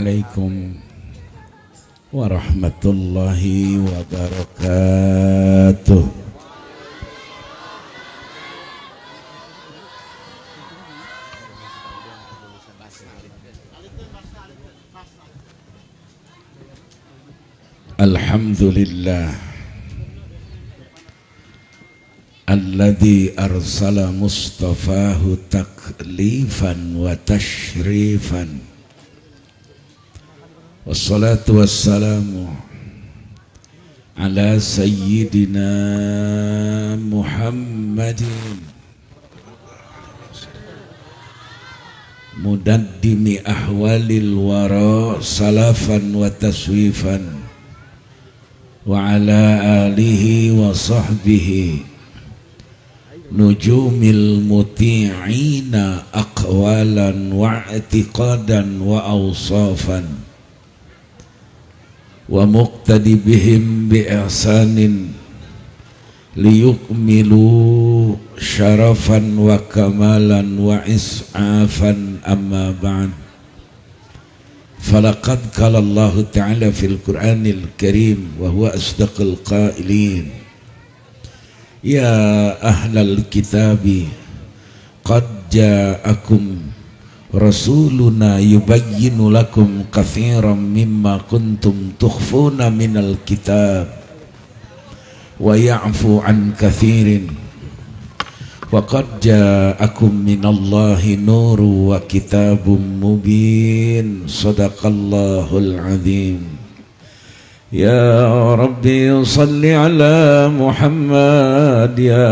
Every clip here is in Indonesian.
Assalamualaikum warahmatullahi wabarakatuh. Alhamdulillah alladzi arsala mustafahu taklifan wa tashrifan. Wassalatu wassalamu ala sayyidina Muhammadin mudaddimi ahwalil wara salafan wa taswifan wa ala alihi wa sahbihi nujumil muti'ina aqwalan wa i'tiqadan wa awsafan wa muqtadi bihim bi ihsanin liyukmilu syarafan wa kamalan wa is'afan amma ba'd. Falaqad qala Allah ta'ala fil Qur'anil Karim wa huwa asdaqul qailin ya ahlal kitabi qad ja'akum Rasuluna yubayyinu lakum katsiran mimma kuntum tukhfuna minal kitab wa ya'fu an katsirin wa qad ja'akum minallahi nuru wa kitabun mubin. Sadaqallahul azim. Ya Rabbi salli ala Muhammad, ya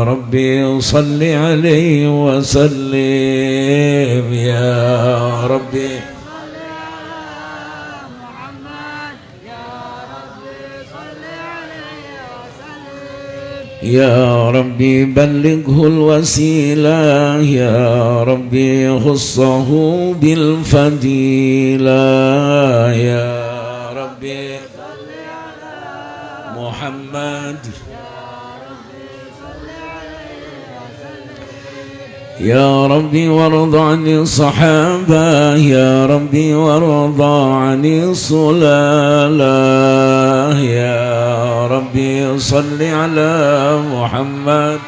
Rabbi salli alaihi wa sallim, ya Rabbi salli ala Muhammad, ya Rabbi salli alaihi wa sallim, ya Rabbi ballighul wasilah, ya Rabbi khussahu bil fadilah, ya Rabbi Muhammad, ya Rabbi warda ani sahaba, ya Rabbi warda ani sulalah, ya Rabbi salli ala Muhammad,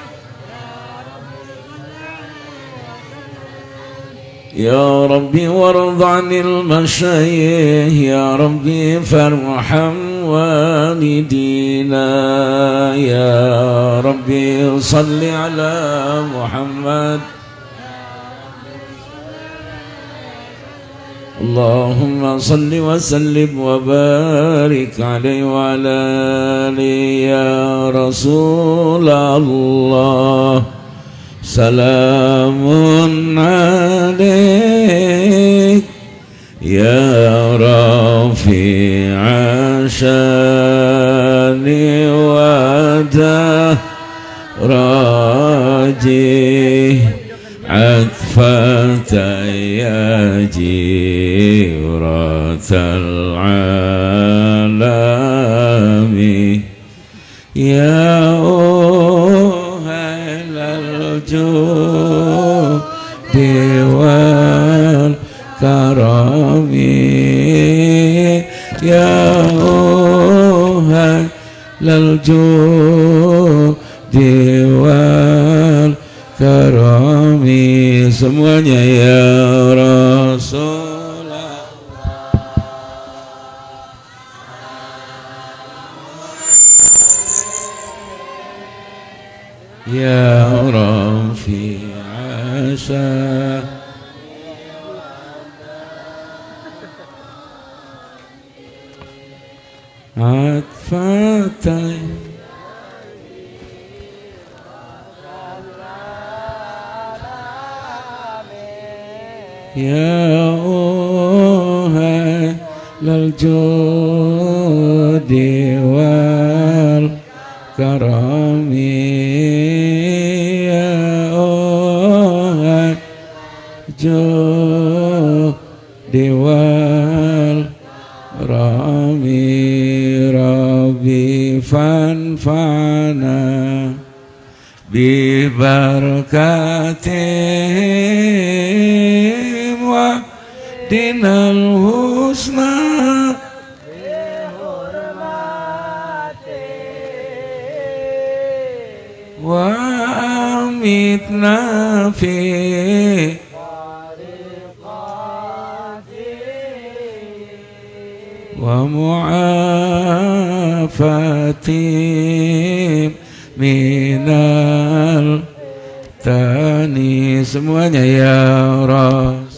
ya Rabbi warda anil masyayikh, ya Rabbi farham والدينا يا ربي صل على محمد اللهم صل وسلم وبارك عليه وعلى آله يا رسول الله سلام عليك يا رفيع شاني ودرجي عطفة يا جيرة العالم يا أهل الجود والكرم يا أهل الجود والكرم semuanya ya Rasulullah ya Rafi'a Atfatai ya ahlal judi wal karami ya ahlal judi wal rami rabbi fanfana bi barakatihim wa dinal husna wa amitna fi wa mu'afatim minal tani. Semuanya ya Rasulullah.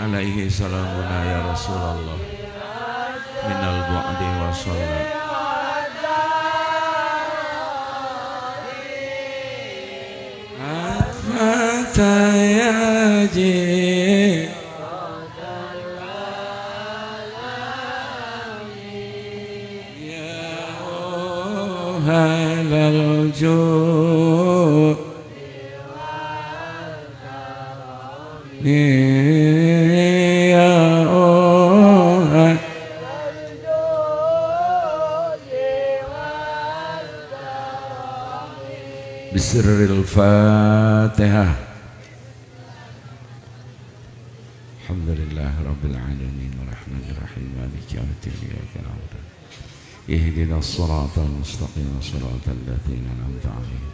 Alaihi salamuna ya Rasulullah minal bu'di wa salam. Tayaji ya halal jud ya bisril Fatihah. Alhamdulillah Rabbil Alamin Ar-Rahmanir-Rahim Maliki Yawmiddin Iyyaka na'budu ihdinas siratal mustaqim siratal ladzina an'amta 'alaihim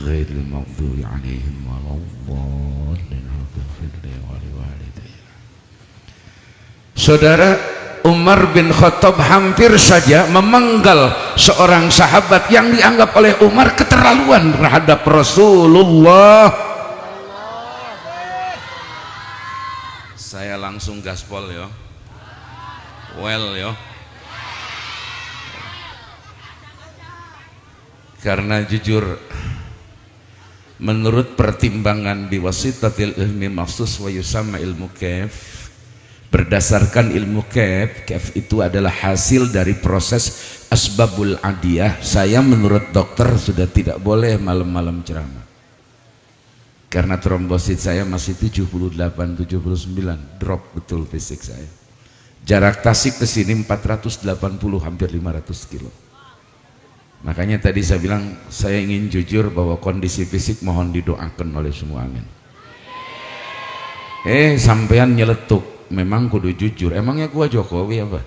ghairil maghdubi 'alaihim waladdallin. Saudara, Umar bin Khattab hampir saja memenggal seorang sahabat yang dianggap oleh Umar keterlaluan terhadap Rasulullah. Saya langsung gaspol yo, well yo, karena jujur menurut pertimbangan di wasitatil ilmi maksus wa yusamma ilmu kaif, berdasarkan ilmu kaif itu adalah hasil dari proses asbabul adiyah. Saya menurut dokter sudah tidak boleh malam-malam ceramah karena trombosit saya masih 78-79, drop betul fisik saya. Jarak Tasik ke sini 480, hampir 500 kilo. Makanya tadi saya bilang saya ingin jujur bahwa kondisi fisik mohon didoakan oleh semua, amin. Sampean nyeletuk, memang kudu jujur. Emangnya gua Jokowi apa?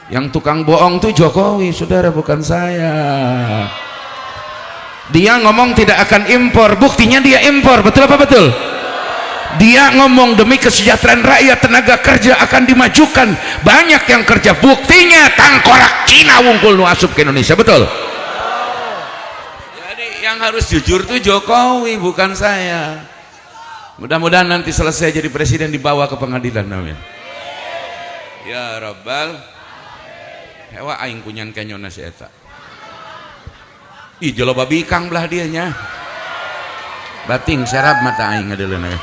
Yang tukang bohong tuh Jokowi, saudara, bukan saya. Dia ngomong tidak akan impor, buktinya dia impor, betul apa betul? Dia ngomong demi kesejahteraan rakyat tenaga kerja akan dimajukan, banyak yang kerja, buktinya tangkorak Cina wungkul nu asup ke Indonesia, betul? Jadi yang harus jujur tuh Jokowi, bukan saya. Mudah-mudahan nanti selesai jadi presiden dibawa ke pengadilan namanya. Ya Rabbal, hewa aing kunyan kenyona si eta. Ih jelo babi kang belah dianya. Bating serap mata aing ngadeuleuh.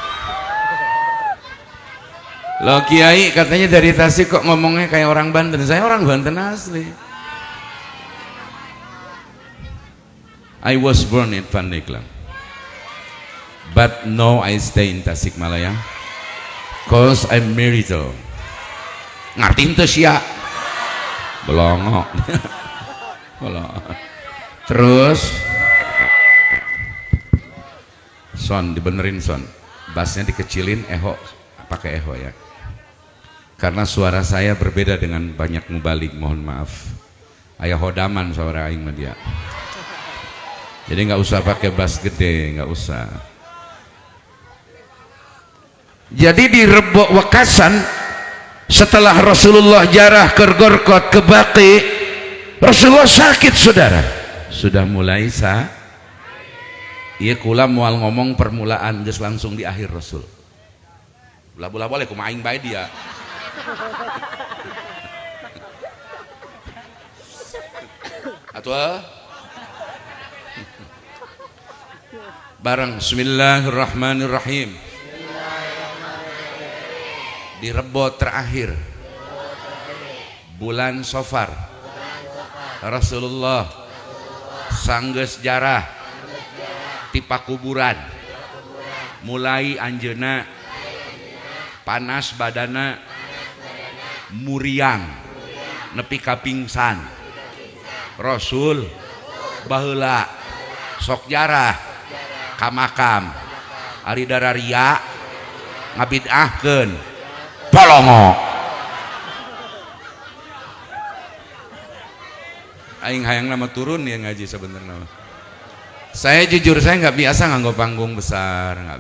Lo Kiai katanya dari Tasik kok ngomongnya kayak orang Banten. Saya orang Banten asli. I was born in Pandeglang, but now I stay in Tasikmalaya cause I'm married. Ngertiin tuh sia belongok. Terus son dibenerin son, bassnya dikecilin, pakai eho ya, karena suara saya berbeda dengan banyak mubalik, mohon maaf. Ayah hodaman suara aing mah dia, jadi nggak usah pakai bass gede, nggak usah. Jadi di Rebok Wekasan setelah Rasulullah jarah ke Gorkot ke Baqi, Rasulullah sakit, saudara. Sudah mulai iya kula mual ngomong permulaan geus langsung di akhir Rasul. Bula-bula boleh kumaha aing bae dia. Atuh. Bareng bismillahirrahmanirrahim. Di Rebo terakhir bulan Safar, Rasulullah sanggeus jarah ti pakuburan, mulai anjeuna panas badana, muriang nepi ka pingsan. Rasul baheula sok jarah ka makam ari dararia ngabidahkeun polongo aing hayang nama turun ya ngaji sebenarnya. Saya jujur saya nggak biasa nganggo panggung besar, nggak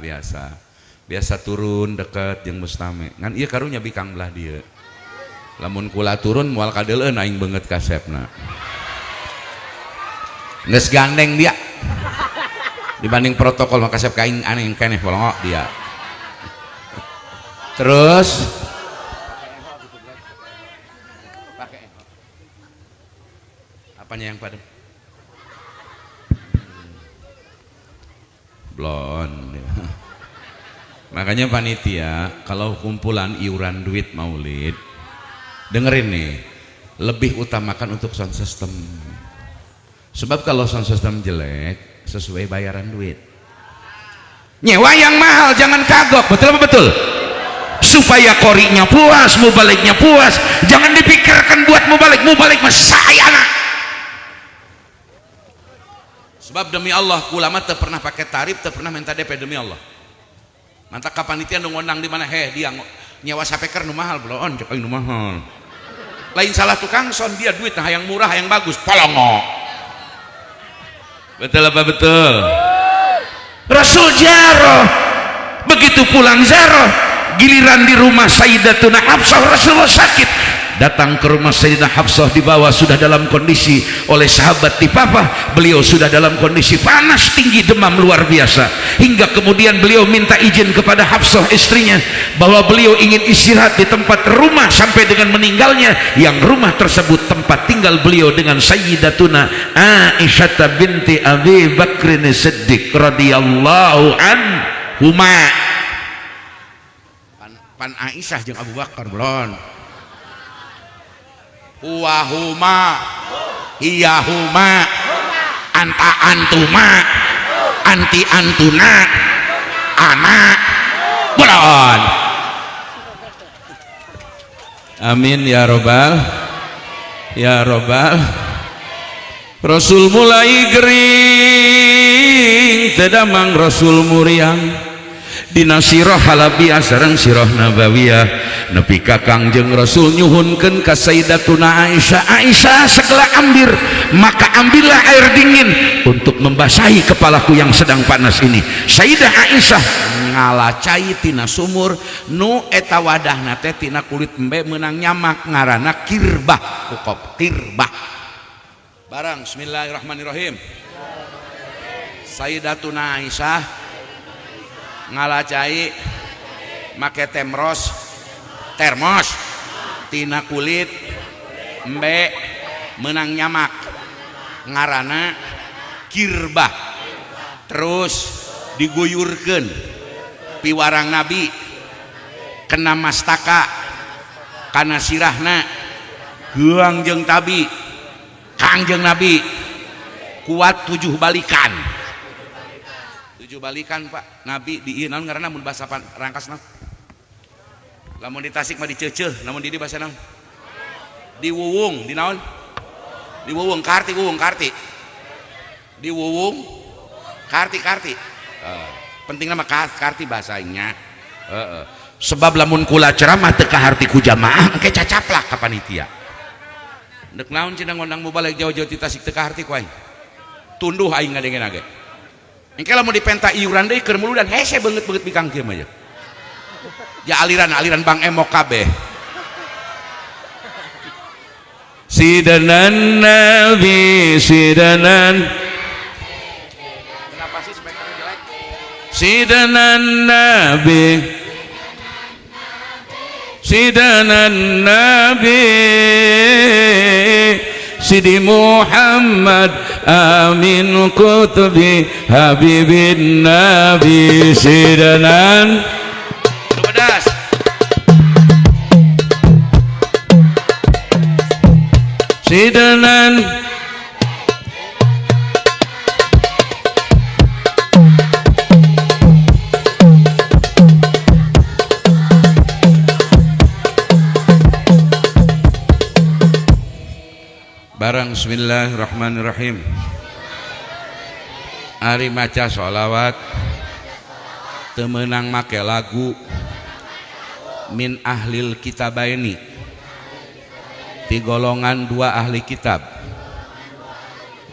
biasa turun deket jeung mustame ngan ieu karunya bikang belah dieu lamun kula turun moal kadeuleun aing beungeut kasepna geus gandeng dia dibanding protokol mah kasep ka aing aneh keneh polongo dia terus apanya yang padam blon makanya panitia kalau kumpulan iuran duit maulid dengerin nih lebih utamakan untuk sound system sebab kalau sound system jelek sesuai bayaran duit nyewa yang mahal jangan kagok betul apa betul supaya korinya puas mubaliknya puas jangan dipikirkan buat mubalik mas sayana sebab demi Allah ulama teu pernah pakai tarif teu pernah minta DP demi Allah mantap kapanitia nu ngondang di mana dia nyewa sapeker nu mahal belon cek nu mahal lain salah tukang son dia duit nah yang murah yang bagus polongo betul apa betul Rasul jaroh begitu pulang jaroh giliran di rumah Sayyidatuna Hafsah Rasulullah sakit datang ke rumah Sayyidina Hafsah dibawa sudah dalam kondisi oleh sahabat dipapah beliau sudah dalam kondisi panas tinggi demam luar biasa hingga kemudian beliau minta izin kepada Hafsah istrinya bahwa beliau ingin istirahat di tempat rumah sampai dengan meninggalnya yang rumah tersebut tempat tinggal beliau dengan Sayyidatuna Aisyah binti Abi Bakrin Siddiq radhiyallahu anhuma pan Aisyah jeung Abu Bakar belon huwahuma iyahuma anta antuma anti antuna anak belon amin ya robbal Rasul mulai gering tedamang Rasul muriang dina sirah halabiyah sareng sirah nabawiyah nepi ka Kangjeng Rasul nyuhunkeun ka Sayyidatuna Aisyah segala ambil maka ambillah air dingin untuk membasahi kepalaku yang sedang panas ini. Sayyidah Aisyah ngalacai tina sumur nu eta wadahna teh tina kulit embe meunang nyamak ngaranna kirbah ukop kirbah barang bismillahirrahmanirrahim. Sayyidatuna Aisyah ngalacai make termos tina kulit embe menang nyamak ngarana kirbah terus diguyurkeun piwarang Nabi kena mastaka kana sirahna geang jeung tabi Kangjeng Nabi kuat 7 balikan Pak Nabi di naon ngaranna mun bahasa rangkasna lamun di Tasik mah diceuceuh namun di bahasa naon diwuwung di naon diwuwung karti diwuwung karti penting nama karti bahasanya sebab lamun kula ceramah teu kaharti ku jamaah engke cacaplak ka panitia deuk naon cenah ngondang mubalek jauh-jauh ti Tasik teu kaharti ku aing tunduh aing ngadengen age engke lamun dipenta iuran deui keur muludan hese beungeut bikang kieu mah ya aliran Bang Emok kabeh sidanan Nabi sidanan kenapa sih speakernya jelek sidanan Nabi sidanan Nabi Sidi Muhammad Amin Kutubi Habibin Nabi sidanan pedas sidanan barang bismillahirrahmanirrahim ari maca sholawat teu meunang make lagu min ahlil kitabaini ti golongan dua ahli kitab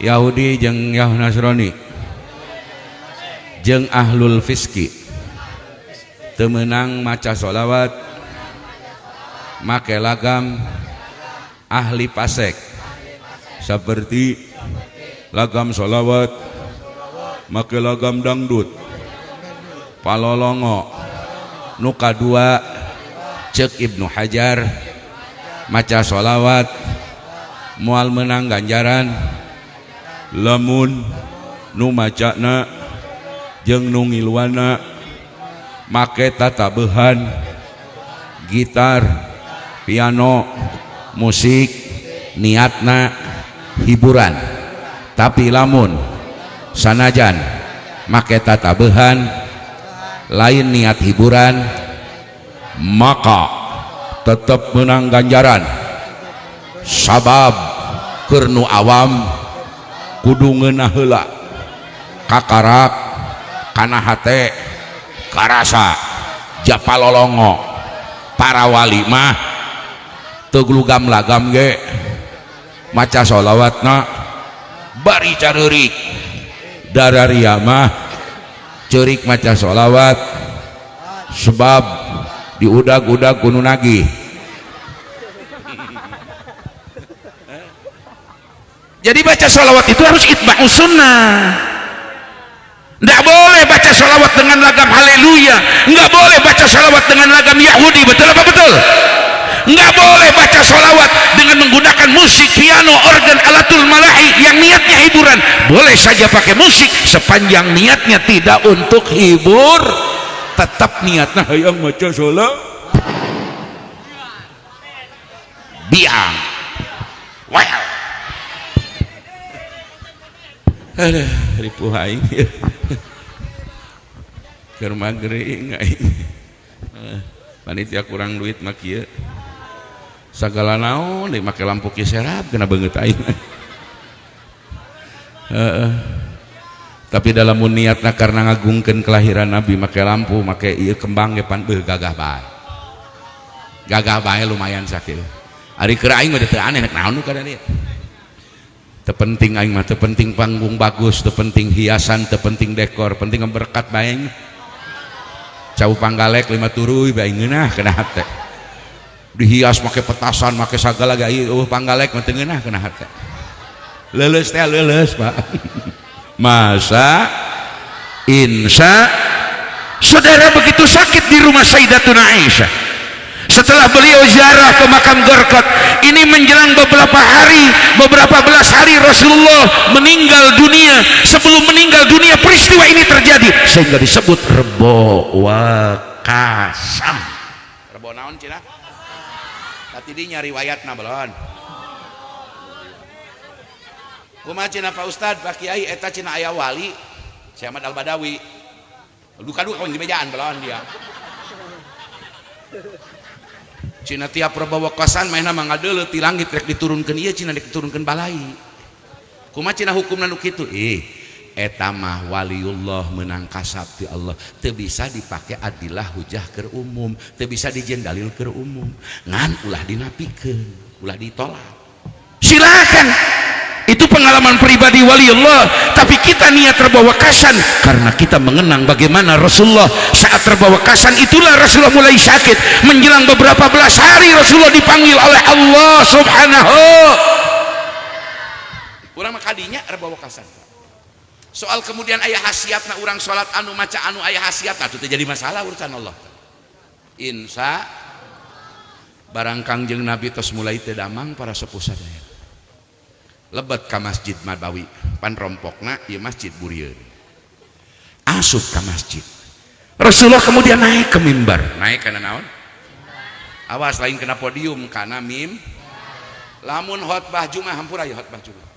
Yahudi jeung Nasrani jeung ahlul fiski teu meunang maca sholawat make lagam ahli pasek seperti lagam sholawat make lagam dangdut palolongo. Nu kadua cek Ibnu Hajar maca sholawat moal menang ganjaran lamun nu macana jeung nu ngiluana make tatabehan gitar piano musik niatna hiburan. Tapi lamun sanajan make tatabehan lain niat hiburan maka tetap menang ganjaran. Sabab keur nu awam kudu ngeunah heula kakarak kana hate karasa japalolongo. Para wali mah teu glugam lagam ge maca sholawatna bari careurik. Dararia mah ceurik maca sholawat sebab diudag-udag kudu nagih. Jadi baca sholawat itu harus itba'us sunnah. Nggak boleh baca sholawat dengan lagam haleluya, nggak boleh baca sholawat dengan lagam Yahudi. Betul apa betul? Nggak boleh baca sholawat dengan menggunakan musik, piano, organ, alatul malahi yang niatnya hiburan. Boleh saja pakai musik sepanjang niatnya tidak untuk hibur. Tetap niatnya hayang maca sholawat biang well. Aduh, ripuh aing keur magering aing. Panitia kurang duit mah kieu. Sagala naon deui make lampu kiserap kena beungeut aing. Tapi dalam niatna karena ngagungkeun kelahiran Nabi make lampu, make ieu kembang ge pan gagah bae. Gagah bae lumayan sakieu. Ari keur aing mah teu aneh nek naon nu kada ieu. Terpenting aing mah terpenting panggung bagus, terpenting hiasan, terpenting dekor, penting berkat baeng. Cau panggalek 5 turuy bae ngeunah kana hate. Dihias make petasan, make sagala gaya panggalek mah teu ngeunah kana hate. Leuleus teh leuleus, Pak. Masa insya saudara begitu sakit di rumah Sayyidatuna Aisyah. Setelah beliau ziarah ke makam Garqad, ini menjelang beberapa belas hari Rasulullah meninggal dunia. Sebelum meninggal dunia peristiwa ini terjadi sehingga disebut Rebo Wakasam. Rebo naon cina? Tadi dia riwayatna belon. Kumaha cina Pak Ustad, Pak Kiai eta cina aya wali Si Ahmad Al-Badawi. Duka-duka kawan di mejaan belon dia. Cina tiap Rebo Wakasan mainna mangadeuleu ti langit rek diturunkeun ieu cina diturunkeun balai. Kumaha cina hukumna nu kitu? Eta mah waliullah menang kasab ti Allah, teu bisa dipake adilah hujah keur umum, teu bisa dijieun dalil keur umum, ngan ulah dinapikeun, ulah ditolak. Silakan, itu pengalaman pribadi waliullah, tapi kita niat terbawa kasan karena kita mengenang bagaimana Rasulullah saat terbawa kasan itulah Rasulullah mulai sakit. Menjelang beberapa belas hari Rasulullah dipanggil oleh Allah Subhanahu. Urang mah kadinya terbawa kasan. Soal kemudian ayah hasiatna urang sholat anu maca anu ayah hasiatna itu jadi masalah urusan Allah. Insya barang kangjeng Nabi tos mulai teu damang para sepuh sadaya. Lebet ka masjid Nabawi pan rompokna ieu masjid Burieun. Asup ka masjid. Rasulullah kemudian naik ke mimbar. Naik kana naon? Awas lain kena podium kana mim. Lamun khotbah Jumat hampura ya khotbah Jumat.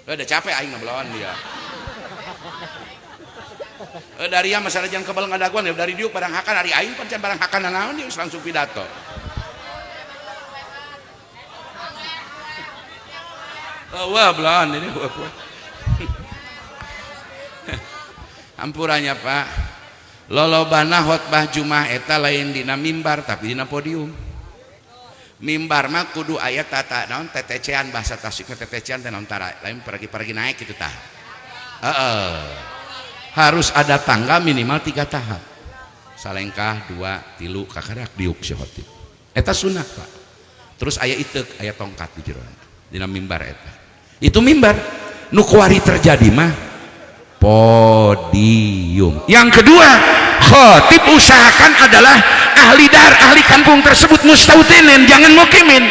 Udah capek aing belon dia. Dari yang masalah jangan kebal ngadaguan ya dari diuk barang hakan hari aing pancen barang hakan naon dia langsung pidato. Wah belon ini wah. Ampurannya Pak, lolobana khotbah Jumat eta lain dina mimbar tapi dina podium. Mimbar mah kudu aya tata naon tetecean, bahasa Tasikna tetecean teh naon tara lain pergi naik gitu tah. Harus ada tangga minimal 3 tahap. Salengkah 2 3 kakarak diuk si khotib. Eta sunah Pak. Terus aya iteuk aya tongkat di jero dina mimbar eta. Itu mimbar nu kuari terjadi mah podium. Yang kedua, khotib usahakan adalah ahli kampung tersebut mustautinin, jangan mukimin.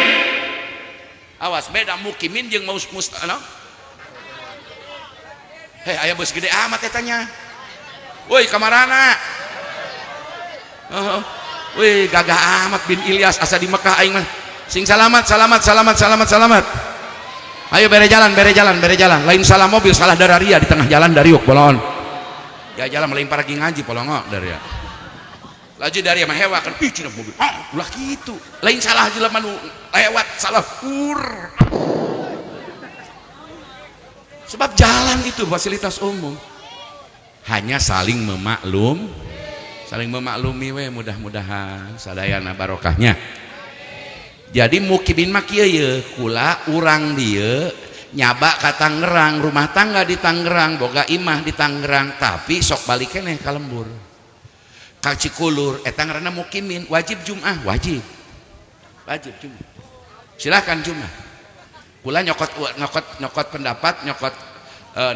Awas beda mukimin jeung no? Hei aya bos gede amat etanya. Woi kamarana. Woi gagah amat bin Ilyas asa di Mekah aing mah. Sing selamat. Ayo bere jalan. Lain salah mobil, salah dararia di tengah jalan dariuk bolon. Ya jalan lain paragi ngaji polongo daria. Laju daria mah hewa kan cina mobil. Ulah gitu. Lain salah jelema nu lewat salah kur. Sebab jalan itu fasilitas umum. Hanya saling memaklumi we mudah-mudahan sadayana barokahnya. Jadi mukimin mah kieu ye kula urang dieu nyaba ka Tangerang, rumah tangga di Tangerang, boga imah di Tangerang, tapi sok balik keneh ka lembur ka Cikulur eta ngaranna mukimin. Wajib Jumat, wajib Jumat, silahkan Jumat. Kula nyokot pendapat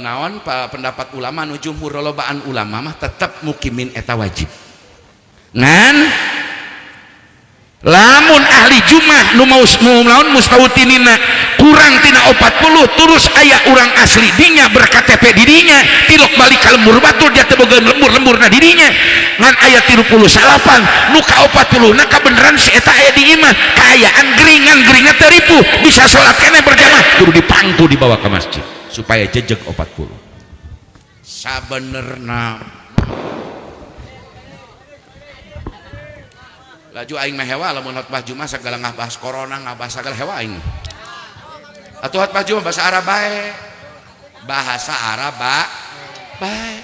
naon pendapat ulama nu jumhur lolobaan ulama mah tetep mukimin eta wajib. Ngan lamun ahli Jumat nu naon mustautinina kurang tina 40 terus aya urang asli dinya berKTP di dinya tilok balik ka lembur batur dia teu boga lembur-lemburna di dinya ngan aya 38 nu ka 40 na kabeneran si eta aya di imah kaayaan geringan teripu bisa salat keneh berjamaah kudu dipangku dibawa ke masjid supaya jejeg 40 sabenerna. Laju aing mah hewa lamun khotbah Jumat sagala ngabahas corona ngabahas sagala hewa aing. Atuh khotbah Jumat bahasa Arab bae. Bahasa Arab bae.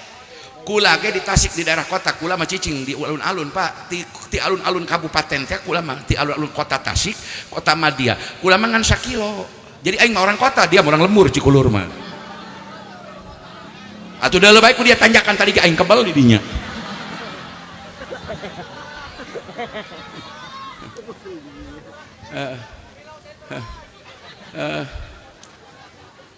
Kula ge di Tasik di daerah kota kula mah cicing di alun-alun Pak. Ti alun-alun kabupaten teh kula mah ti alun-alun kota Tasik, kota Madia. Kula mah ngan 1 kilo. Jadi aing mah orang kota, dia orang lembur Cikulur mah. Atuh da leuwih ku dia tanjakan tadi ge aing kebal di dinya.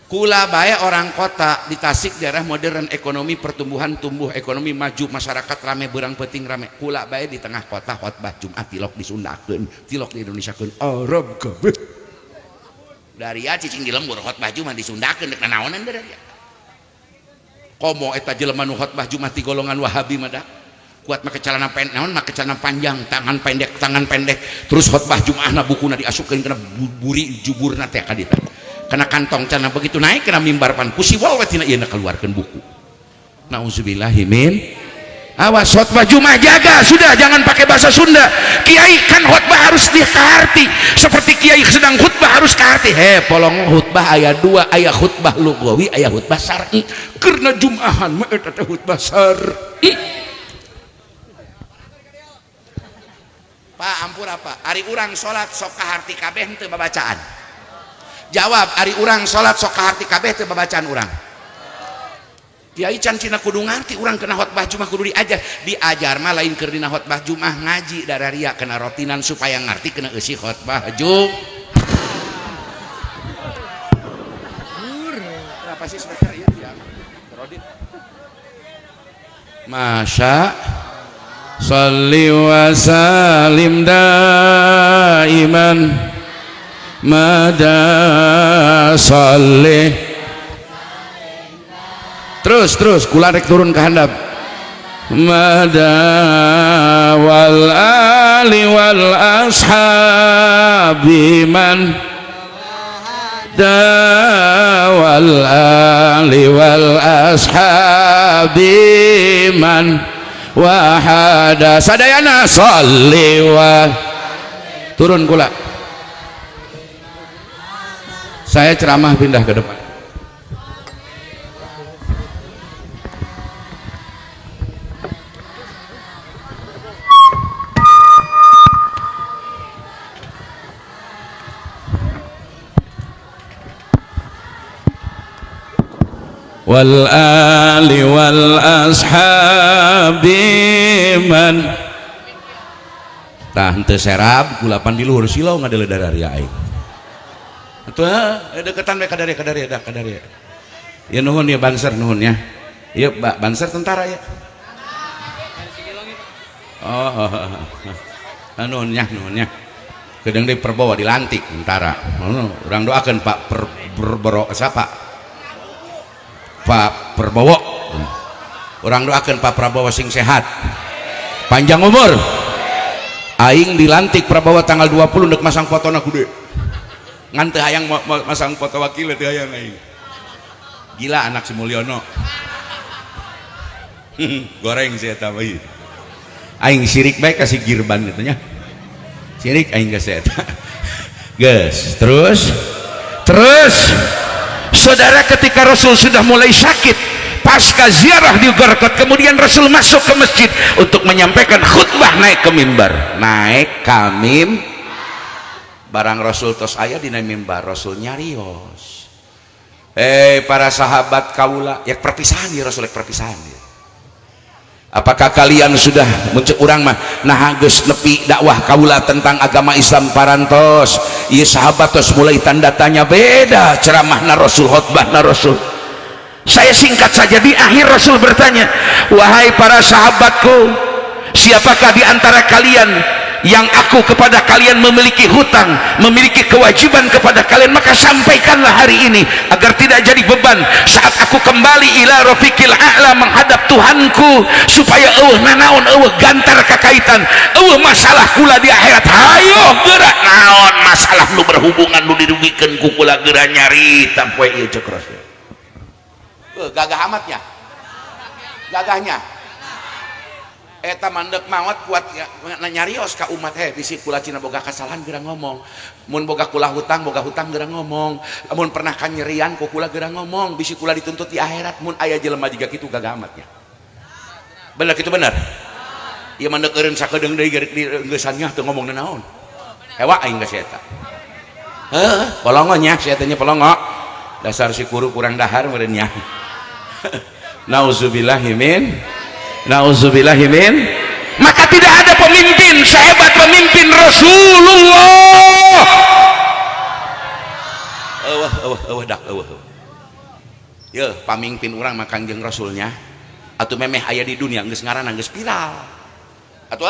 Kula bae orang kota di Tasik daerah modern ekonomi pertumbuhan tumbuh ekonomi maju masyarakat rame berang penting rame. Kula bae di tengah kota khotbah Jumat tilok disundakeun tilok di Indonesiakeun Arab kabeh. Daria cicing di lembur khotbah Jumat disundakeun dek naonan daria. Komo eta jelema nu khotbah Jumat di golongan Wahabi mah da. Kuat make celana pendek naon make celana panjang tangan pendek terus khotbah Jumatna bukuna diasukeun kana buri juburna teh ka ditu kana kantong celana begitu naik kana mimbar pan kusiwal we tina ieu keluarkeun buku. Nauzubillahi min. Awas khotbah Jumat jaga sudah jangan pakai bahasa Sunda. Kiai kan khotbah harus diharti seperti kiai sedang khutbah harus kaharti. Polong khutbah aya 2 aya khutbah lugawi aya khutbah syar'i. Karena Jumahan mah eta teh khutbah syar'i. Pak ampur apa? Ari urang salat sok kaharti kabeh teu babacaan. Jawab, ari urang salat sok kaharti kabeh teu babacaan urang. Kiai can cina kudu ngarti urang kena khotbah Jumat kudu diajar mah lain keur dina khotbah Jumat ngaji dararia kena rotinan supaya ngarti kena eusi khotbah Jumat. Kenapa sih speaker ieu ya? Rodit. Masya Salli wa salim daiman mada salli. Terus kula rek turun ke handap. Mada wal ali wal ashabi man da wal ali wal ashabi man wahada sadayana sholli wa turun kula. Saya ceramah pindah ke depan. wal ali wal ashabi man tah henteu serab kulapan di luhur silau ngadele dari aing atuh deketan we kadari ya nuhun ya Banser nuhun ya ieu Banser tentara ya nuhun ya kedeng di Perbawa dilantik tentara urang doakeun Pak siapa Pak Prabowo orang doakan Pak Prabowo sing sehat panjang umur aing dilantik Prabowo tanggal 20 untuk masang foto na kude ngante hayang masang foto wakil itu hayang aing gila anak si Mulyono goreng saya tambahin aing sirik baik kasih girban gitu nya sirik aing kasih guys terus saudara ketika Rasul sudah mulai sakit pasca ziarah di Garqad kemudian Rasul masuk ke masjid untuk menyampaikan khutbah naik ke mimbar barang Rasul tos aya dina mimbar Rasul nyarios para sahabat kaula ya perpisahan ya Rasul perpisahan ya. Apakah kalian sudah muncul urang mah nah geus nepi dakwah kaula tentang agama Islam parantos ieu sahabat tos mulai tanda tanya beda ceramahna Rasul khutbahna Rasul saya singkat saja di akhir Rasul bertanya wahai para sahabatku siapakah di antara kalian yang aku kepada kalian memiliki hutang memiliki kewajiban kepada kalian maka sampaikanlah hari ini agar tidak jadi beban saat aku kembali ila rafiqil a'la menghadap Tuhanku supaya nanaon gantar kakaitan masalah kula di akhirat hayo gerak naon masalah nu berhubungan nu dirugikeun ku kula geura nyari tampoe ieu cek Rasul gagah amatnya gagahnya eta mandek mawat kuat ya, nyarios ka umat bisi kula cina boga kasalahan geura ngomong mun boga kula hutang geura ngomong mun pernah kanyerian ku kula geura ngomong bisi kula dituntut di akhirat mun aya jelema jiga kitu gagah amatnya bener kitu bener ieu mandek eureun sakedeung deui geussannya teu ngomong naon hewa aing geus eta polongo nya si eta nya polongo dasar si kuru kurang dahar meureun nya Nauzubillahimin maka tidak ada pemimpin sehebat pemimpin Rasulullah ya pamimpin orang mah Kangjeng Rasulnya atuh memeh aya di dunia geus ngaranna geus viral atuh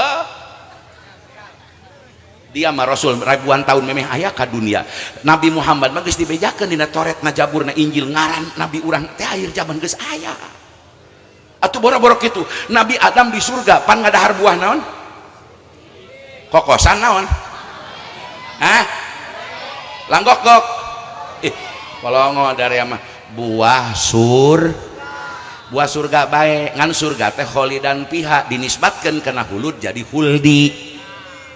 dia mah Rasul ribuan tahun memeh aya ka dunia Nabi Muhammad mah geus dibejakeun dina Toret na Jabur na Injil ngaran Nabi urang teh akhir zaman geus aya atuh boro-boro kitu Nabi Adam di surga pan ngadahar buah naon kokosan naon langgok-gok polongo dari mah buah surga bae ngan surga teh kholidan piha dinisbatkeun kana hulud jadi huldi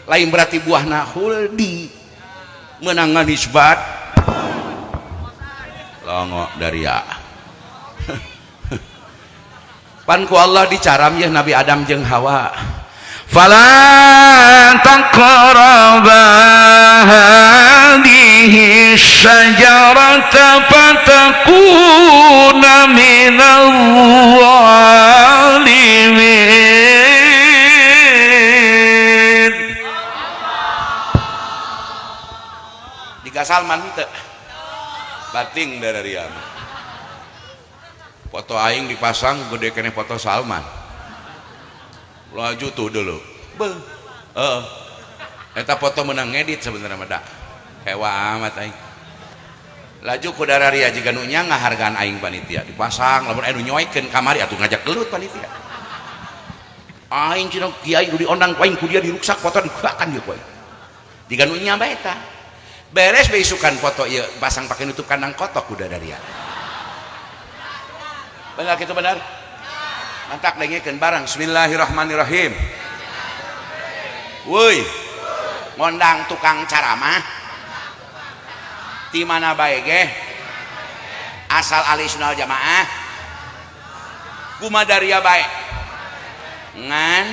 lain berarti buahna huldi meunang nganisbat longo dari ya panku Allah dicaram ya Nabi Adam jeung Hawa fala taqraba hadhihi syajarata fatakuna minal zalimin digasal man teu bating dari ya foto aing dipasang gede kene foto Salman laju tuh dulu eta foto menang ngedit sebenarnya mah hewa amat aing laju ku dararia jiga nu nya ngahargaan aing panitia dipasang lamun anu nyoekeun kamari atuh ngajak gelut panitia aing cenah kiai nu diondang aing ku dia diruksak foto diguakan dia poe jiga nu nya bae eta beres beisukan foto ieu pasang pake nutup kandang kotok ku dararia benar gitu benar mantak dengekeun barang bismillahirrahmanirrahim woi ngondang tukang caramah di mana bae ge asal ahlussunnah jamaah kumadaria bae ngan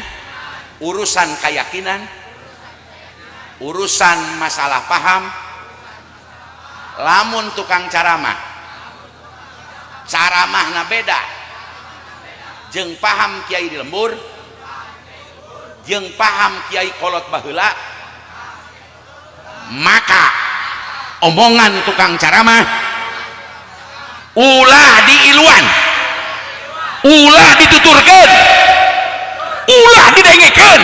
urusan keyakinan urusan masalah paham lamun tukang caramah caramahna beda jeung paham kiai di lembur jeung paham kiai kolot baheula, maka omongan tukang caramah ulah diiluan, ulah dituturkeun, ulah didengekeun,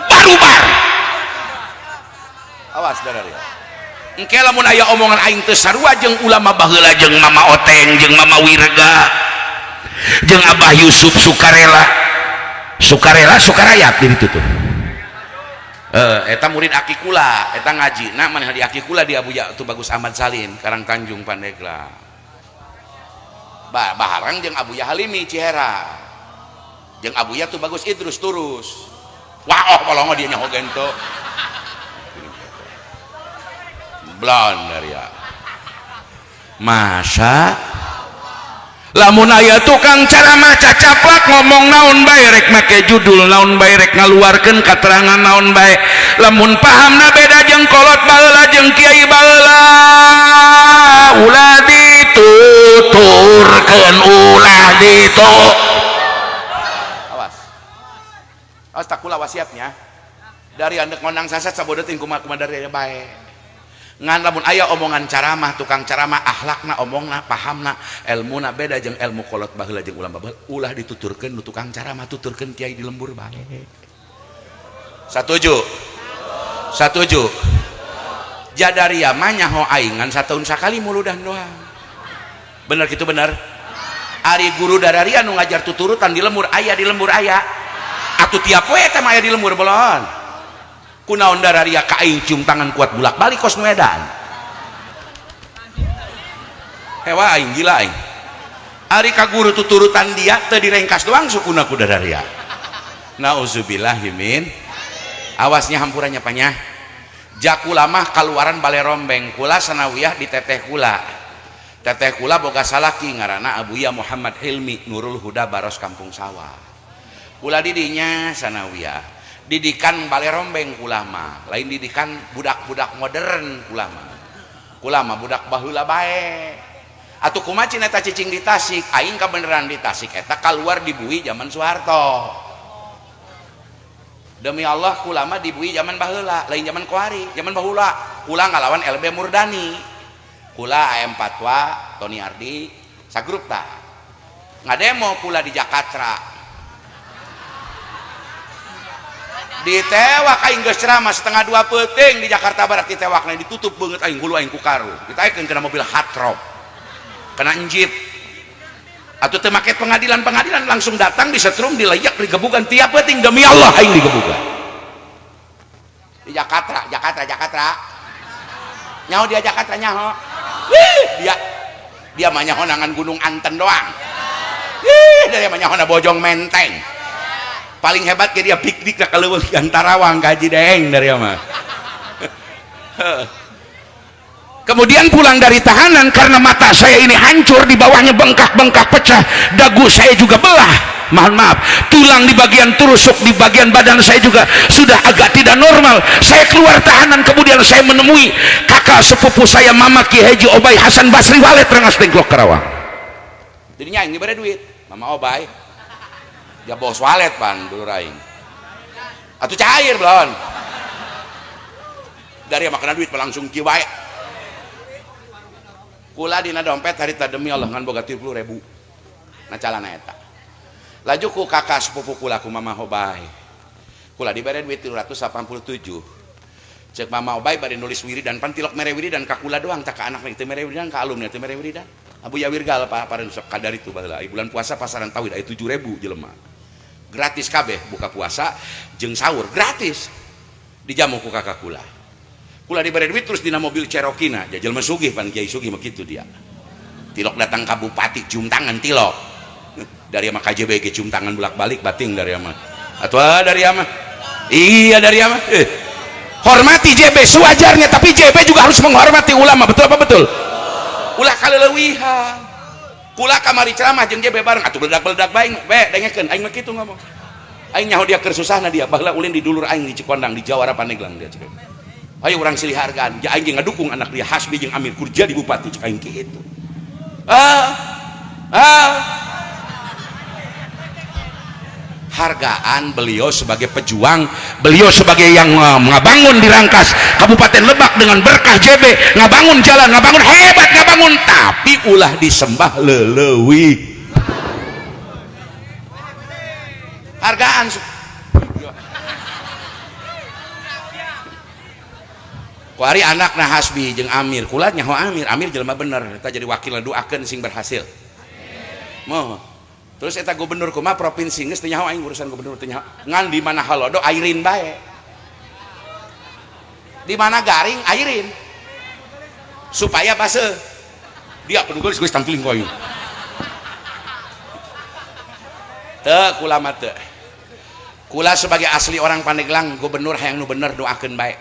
barubar. Awas dadari. Engke lamun aya omongan aing teu sarua jeung ulama baheula jeung Mama Oteng jeung Mama Wirga jeung Abah Yusuf Sukarela Sukarayat di ditu tuh. Eta murid aki kula, eta ngaji na maneh di aki kula di Abuya tuh Bagus Ahmad Salim Karang Tanjung Pandeglang. Baharang jeung Abuya Halimi Cihera. Jeung Abuya tuh Bagus Idrus Turus. Wah, polongo dia nyaho gento. Blonder ya. Masa lamun aya tukang caramah cacaplak ngomong naon bae rek make judul naon bae rek ngaluarkeun katerangan naon bae, lamun pahamna beda jeung kolot baheula jeung kiai baheula ulah dituturkeun, ulah ditu. Awas tak kula wasiatnya dari andek ngonang sasat sabodotin kumaha dari bae. Ngan lamun aya omongan caramah tukang caramah akhlakna omongna pahamna ilmuna beda jeung ilmu kolot baheula jeung ulama baheula ulah dituturkeun nu tukang caramah tuturkeun kiai di lembur bae. Satuju jadaria mah nyaho aing ngan sataun sakali muludan doang. Bener kitu bener. Ari guru dararia nu ngajar tuturutan di lembur aya atuh tiap we teh aya di lembur belon. Kunaon dararia ka aing cium tangan kuat bulak balik kos Medan. Hewa aing gila aing. Ari ka guru tuturutan dia teu direngkas doang sukuna ku dararia. Nauzubillahi min. Awasnya hampurannya panya. Jakula mah kaluaran bale rombeng kula sanawiyah di teteh kula. Teteh kula boga salaki ngaranna Abuya Muhammad Hilmi Nurul Huda Baros Kampung Sawah. Kula didinya sanawiyah. Didikan bale rombeng kulama lain didikan budak-budak modern kulama budak baheula bae atuh kumaha cina eta cicing di Tasik aing ka beneran di Tasik eta kaluar di Bui zaman Soeharto demi Allah kulama di Bui zaman baheula lain zaman Kohari zaman baheula kula ngalawan LB Murdani kula AM Patwa Tony Ardi sagrup tah ngademo kula di Jakarta ditewak aing geus ceramah setengah 2 peuting di Jakarta Barat ditewak lain ditutup banget aing hulu aing ku karu ditaikeun kena mobil hard rock kena jeep atuh teu make pengadilan langsung datang disetrum dilayak digebukan tiap peuting demi Allah aing digebukan di Jakarta nyaho dia Jakarta nyaho dia mah nyaho nangan Gunung Anten doang dia mah nyaho na Bojong Menteng paling hebat ke dia piknik ke Leuweung Gantarawang kaji deng dari mah. Kemudian pulang dari tahanan karena mata saya ini hancur di bawahnya bengkak-bengkak pecah, dagu saya juga belah. Mohon maaf, tulang di bagian tusuk di bagian badan saya juga sudah agak tidak normal. Saya keluar tahanan kemudian saya menemui kakak sepupu saya Mama Ki Haji Obay Hasan Basri Walet Rengas Dengklok Karawang. Jadinya ini bere duit, Mama Obay. Ya bos walet pan dulu raing atuh cair belon dari makanan duit langsung kiwae kula dina dompet harita demi Allah ngan boga 30.000 na calana eta laju ku kakak sepupu kula ku Mama Obay kula dibere duit 387 cek Mama Obay bari nulis wiridan pan tilok mere wiridan ka kula doang tak ka anak teu mere wiridan ka alumni teu mere wiridan Abuya Wirgal pareun sok kadar itu baheula bulan puasa pasaran tauhid aya 7.000 jelema gratis kabeh buka puasa jeung sahur gratis dijamu ku kakak kula diberi duit terus dina mobil Cherokee-na jajal mesugih pan Kiai Sugih mah kitu dia tilok datang ka bupati cium tangan tilok dari ama KJB ge cium tangan bolak-balik bating dari ama atuh dari ama iya dari ama hormati JB sewajarnya tapi JB juga harus menghormati ulama betul apa betul ulah kaleulewihan kula kamari ceramah jeung JB bareng atuh beledak-beledak bae dengekeun aing mah kitu ngomong aing nyaho dia keur susahna dia baheula ulin di dulur aing di Cikondang di Jawara Pandeglang dia cek ayo urang silih hargaan ja aing ngadukung anak dia Hasbi jeung Amir Kurja di bupati cek aing kitu Hargaan beliau sebagai pejuang, beliau sebagai yang ngabangun di Rangkas Kabupaten Lebak dengan berkah JB, ngabangun jalan, ngabangun hebat, ngabangun, tapi ulah disembah lelewi. Hargaan kuari anak nah Hasbi jeung Amir, kula nyaho Amir jelema bener, kita jadi wakil doakeun sing berhasil. Moh. Terus eta gubernur kumaha provinsi geus teu nyaho aing urusan gubernur teu nyaho. Ngan di mana halodo airin bae. Di mana garing airin. Supaya base. Dia kudu geus tampiling ku aing. Teu kula mah teu. Kula sebagai asli orang Pandeglang, gubernur hayang nu bener doakeun bae.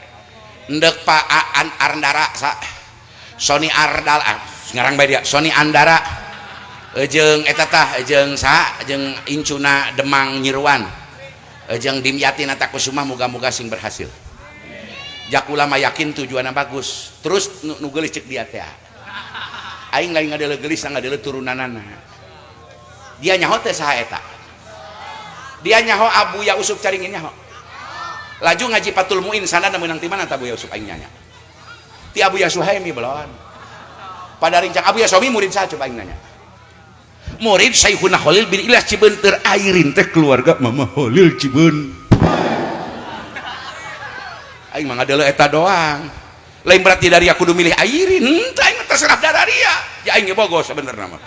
Endek Pak Aan Arndara Sony Ardal ngarang bae dia Sony Andara jeung eta tah jeung sa jeung incuna Demang Nyiruan jeung Dimyati Nata Kusuma muga-muga sing berhasil. Jakula mah yakin tujuanna bagus. Terus nu geulis ceuk dia teh. Aing lain ngadeuleu geulis ngadeuleu turunanana. Dia nyaho teh saha eta? Dia nyaho Abu Ya Usuf caringin nyaho. Laju ngaji Fatul Muin sanadna meunang ti mana tah Abu Ya Usuf aing nanya. Ti Abu Ya Suhaimi belon. Pada rincang Abu Ya Somi murid saha coba aing nanya. Murid Syaihuna Khalil bin Ilyas Cibeun teu airin teh keluarga Mama Khalil Cibeun. Aing mah ngadeuleu eta doang. Lain berarti dari aku kudu milih airin, henteu aing terserah dadaria. Ya aing ge bogos sebenarnya mah.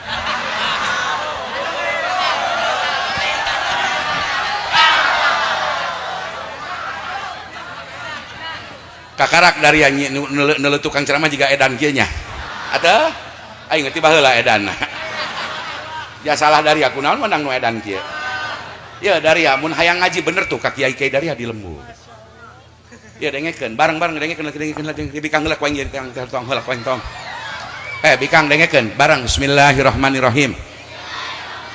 Kakarak dari neuleuh tukang ceramah jiga edan kieu nya. Ada aing ngerti baheula edan. Ya salah dari aku naon menang nu edan kieu. Ya dari mun hayang ngaji bener tuh ka kiai-kiai dari di Lembu. Ya dengekeun bareng-bareng dengekeun bikang heula ku aing tong heula ku aing tong. Bikang dengekeun bareng bismillahirrahmanirrahim.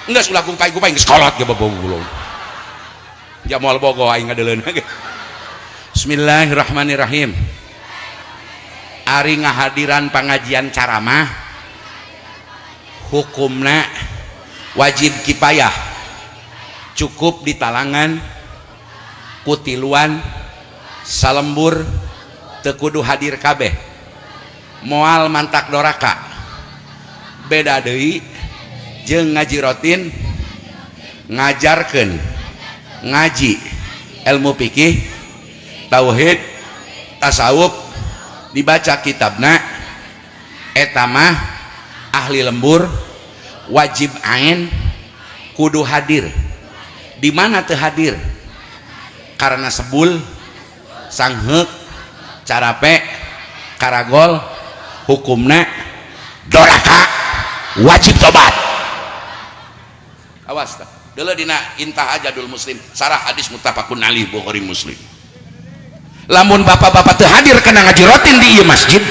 Enggeus ulah kupai-kupai geus kolot ge babulung. Ya moal bogo aing ngadeuleuna ge. Bismillahirrahmanirrahim. Ari ngahadiran pangajian caramah hukumna wajib kipayah, cukup di talangan kutiluan salembur teu kudu hadir kabeh, moal mantak doraka. Beda deui jeung ngaji rutin ngajarkeun ngaji ilmu fikih, tauhid, tasawuf dibaca kitabna eta mah ahli lembur wajib ain kudu hadir. Di mana teu hadir? Karena sebul, sangheuk, carape, karagol, hukumna doraka, wajib tobat. Awas tah. Deuleu dina Intah Ajadul Muslim, sarah hadis muttafaqun alaih Bukhari Muslim. Lamun bapak-bapak teu hadir kana ngaji rutin di ieu masjid,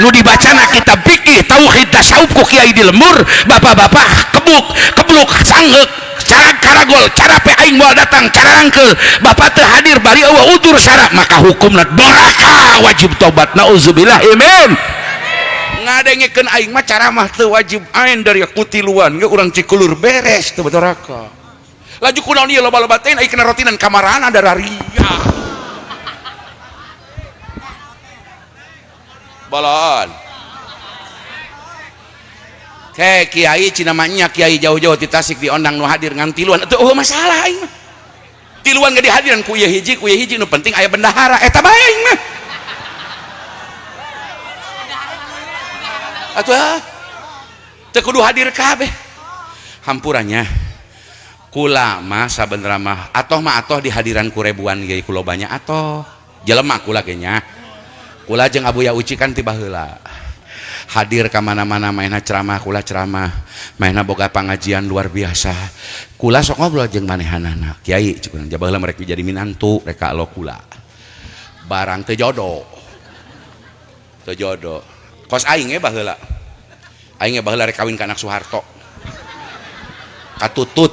nu dibacana kitab fikih tauhid tasawuf ku kiai di lembur, bapak-bapak kebluk sanggeuk cara karagol cara pe aing moal datang cara rangkeul bapak teu hadir bari eueuh udur syarat, maka hukumna doraka, wajib tobat. Nauzubillah amin. Ngadengekeun aing mah cara mah teu wajib ain dari kutiluan ge urang Cikulur beres teu doraka. Laju kunaon ieu loba-loba teh aing kena rotinan kamarana dararia. Balon kiai cina mahnya kiai jauh-jauh di Tasik diondang nu hadir ngan tiluan itu masalah aing mah. Tiluan gak dihadiran ku ieu hiji nu penting aya bendahara eta bae aing mah. Atuh teu kudu hadir kabeh. Hampurannya kula mah sabenerna mah atoh dihadiran ku rebuan ge ku lobanya atoh jelema kula ge nya. Kula jeung Abu Ya Uci kan tiba heula hadir ka mana-mana mainna ceramah, kula ceramah mainna boga pangajian luar biasa. Kula sok ngobrol jeung manehanana kiai cukup jaba heula mereka jadi minantu reka alo kula barang teu jodoh kos aing ge baheula rek kawin ka anak Soeharto katutut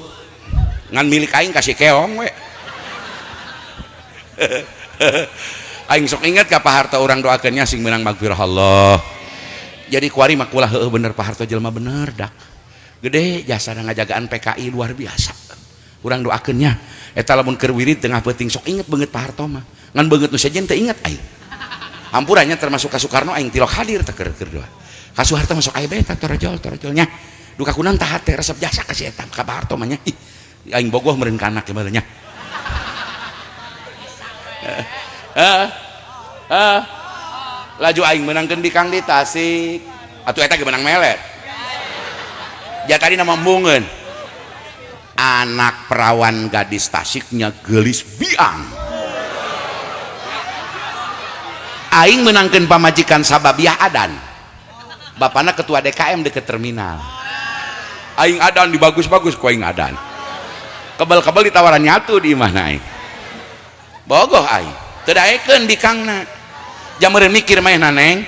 ngan milik aing kasih keong we. Aing sok inget ka Pak Harto orang doakeunnya sing menang magfirah Allah Jadi kuari mah kulah heueuh bener Pak Harto jelema bener dak gede jasa ngajagaan PKI luar biasa. Urang doakeun nya eta lamun keur wirid tengah peuting sok inget beungeut Pak Harto mah ngan beungeut nu sejen teu inget aing. Hampurannya termasuk ka Soekarno aing tilok hadir teh keur doa. Ka Soeharto masuk aya beta torojolnya. Duka kunaon tah teh resep jasa ka si eta ka Pak Harto mah nya. Aing bogoh meureun ka anak teh nya. Laju aing menangkeun bikang di Tasik atuh eta ge menang melet ja tadi nama mungeun anak perawan gadis Tasiknya geulis biang aing menangkeun pamajikan Sababiah Adan bapana ketua DKM deket terminal aing Adan di bagus-bagus ku aing Adan kebal-kebal ditawaran nyatu di mana aing bogoh aing teu daekeun bikangna jamereun mikir mah neng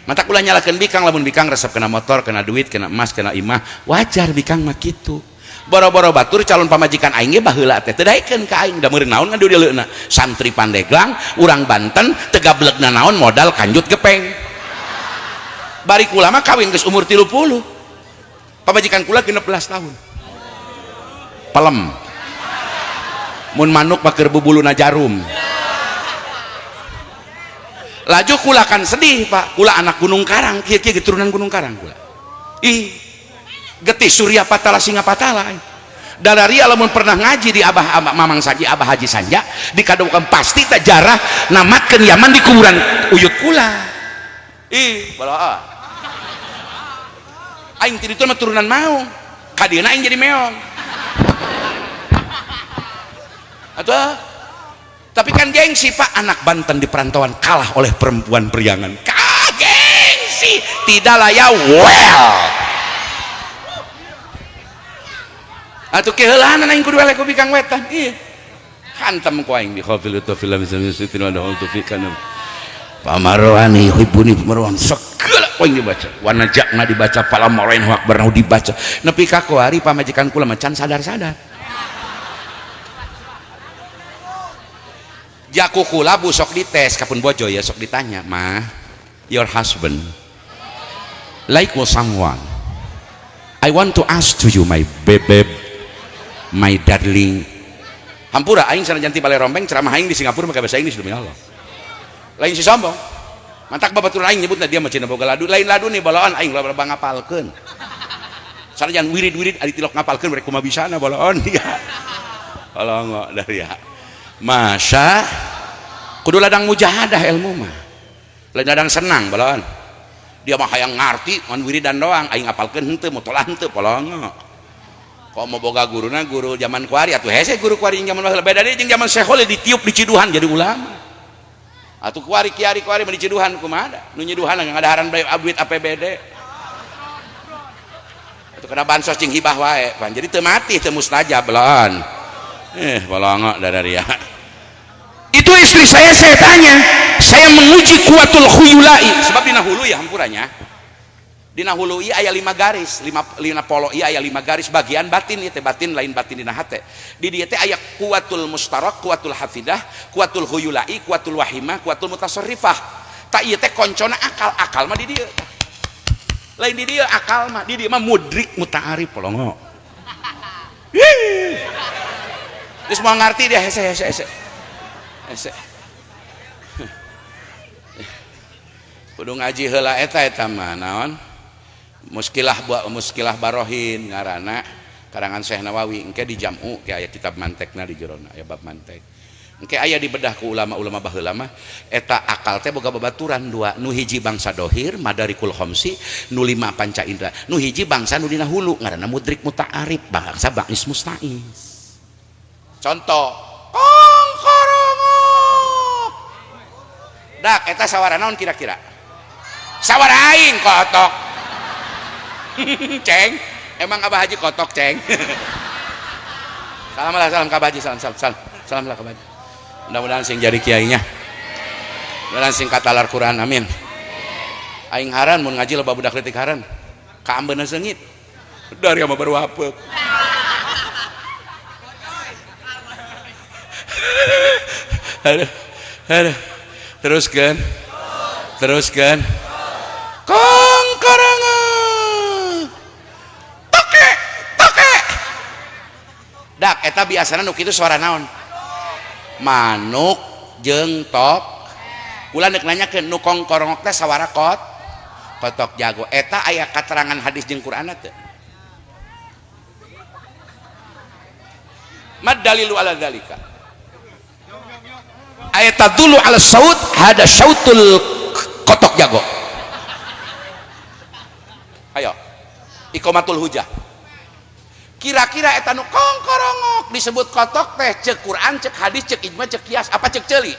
mata kula nyalakeun bikang lamun bikang resep kena motor kena duit kena emas kena imah wajar bikang mah kitu boro-boro batur calon pamajikan aing ge baheula teh teu daekeun ka aing da meureun naon ngan dileuna santri Pandeglang urang Banten teu gablegna naon modal kanjut gepeng bari kula mah kawin geus umur 30 pamajikan kula 16 tahun pelem mun manuk mah keur bubuluna jarum laju kula kan sedih Pak kula anak Gunung Karang kieu-kieu keturunan Gunung Karang kula ih getih Surya Patala Singa Patala dalaria lamun pernah ngaji di Abah Mamang Saji Abah Haji Sanja dikadokan pasti tak jarah namatkeun Yaman di kuburan uyut kula ih bala aing ti ditu mah turunan Maung kadieuna aing jadi meong atuh tapi kan gengsi Pak anak Banten di perantauan kalah oleh perempuan Priangan gengsi tidak layak well atuh keheulaan aing kudu elek ku bikang wetan ieu hantem ku aing bi khafil tu film sitin wa da'u tufikan pamaroani hibuni pamaroan segala ku aing dibaca warna jakna dibaca pala marain hak barnau dibaca nepi ka kuari pamajikan kula macan sadar-sadar jaku kula bu sok dites kapun bojo ya sok ditanya mah your husband like someone I want to ask to you my babe my darling hampura aing sanajan ti balai rombeng ceramah aing di Singapura pakai bahasa Inggris demi Allah lain si sombong mantak babaturan aing nyebutna dia mah cenah boga ladu lain ladu nih balaon aing loba ngapalkeun sanajan wirid-wirid ari tilok ngapalkeun mereka kumaha bisana balaon dia balongo dari ya masa kudu ladang mujahadah ilmu mah ladang senang balon dia mah hayang ngarti ngan wiridan doang aing ngapalkeun henteu motolah henteu polongo kok mau boga guruna guru zaman kuari atuh hese guru kuari zaman baheula beda deui jeung zaman Syekh ditiup di Ciduhan jadi ulama atuh kuari kiari kuari mah di Ciduhan kumaha da nu nyiduhan ngadaharan duit APBD atuh kena bansos jeung hibah wae pan jadi teu mati teu mustajab balon balongo dadaria itu istri saya tanya saya menguji kuatul khuyulai sebab dina hulu ya hampurannya dina hulu ieu aya 5 garis 5 polo ieu aya 5 garis bagian batin ieu teh batin lain batin dina hate di dieu teh aya kuatul mustarak kuatul hafidah kuatul khuyulai kuatul wahimah kuatul mutasarrifah tak ieu teh koncona akal mah di dieu lain di dieu akal mah di dieu mah mudrik muta'arif polongo terus mau ngerti dia hese kudu ngaji heula eta mah naon muskilah barohin ngaranna karangan Syekh Nawawi engke di jamu ke aya kitab mantekna di jerona aya bab mantek engke aya dibedah ku ulama-ulama baheula mah eta akal teh boga babaturan dua nu hiji bangsa dohir madarikul khamsi nu 5 panca indra nu hiji bangsa nu dina hulu ngaranna mudrik muta'arif bangsa bangis musta'is contoh kongkorongok dak eta sawara naon kira-kira sawara aing kotok ceng emang Abah Haji kotok ceng salam ka Abah Haji salam lah ka Abah Haji mudah-mudahan sing jadi kiainya mudah-mudahan sing katalar Quran amin aing haran mun ngaji loba budak leutik haran ka ambeuna seungit dari ama baru hapeuk aduh teruskan kongko dak eta biasana nu kitu suara naon manuk jeung tok ulah neuk nanyakeun nu kongkorongok teh sawara kotok jago eta aya katerangan hadis jeung Quran teh mad dalilu ala dzalika ayat dulu ala saut hada syautul kotok jago ayo iqamatul hujah kira-kira eta nu kongkorongok disebut kotok teh cek Quran cek hadis cek ijma cek kias apa cek ceuli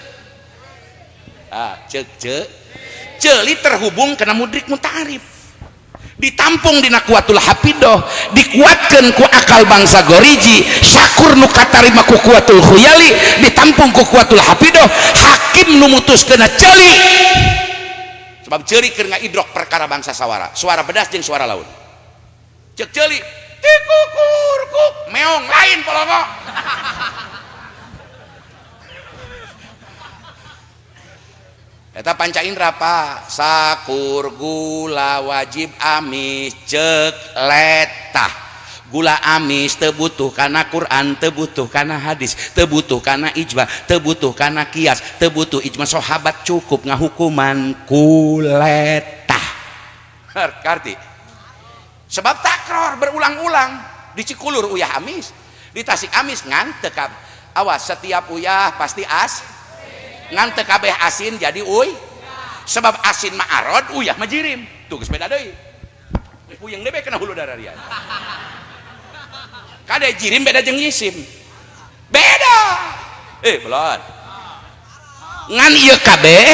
ceuli terhubung kena mudrik muta'arif ditampung dina kuatul hafidoh dikuatkan ku akal bangsa goriji syakur nu katarima ku kuatul khuyali ditampung ku kuatul hafidoh hakim nu mutuskeun ceuli sebab ceuli keur ngaidrok perkara bangsa sawara suara bedas jeung suara laut cek ceuli tikukurkuk meong lain polongo eta panca indra pak sakur gula wajib amis cek letah gula amis teu butuh kana Quran teu butuh kana hadis teu butuh kana ijma teu butuh kana kias teu butuh ijma sahabat cukup ngahukuman kuletah arti sebab takror berulang-ulang di Cikulur uyah amis di Tasik amis ngan teu awas setiap uyah pasti ngan teu kabeh asin jadi uy sebab asin mah arod uyah mah jirim tuh geus beda deui puyeng deui kena hulu dararian kade jirim beda jeung yisim beda belon ngan ieu kabeh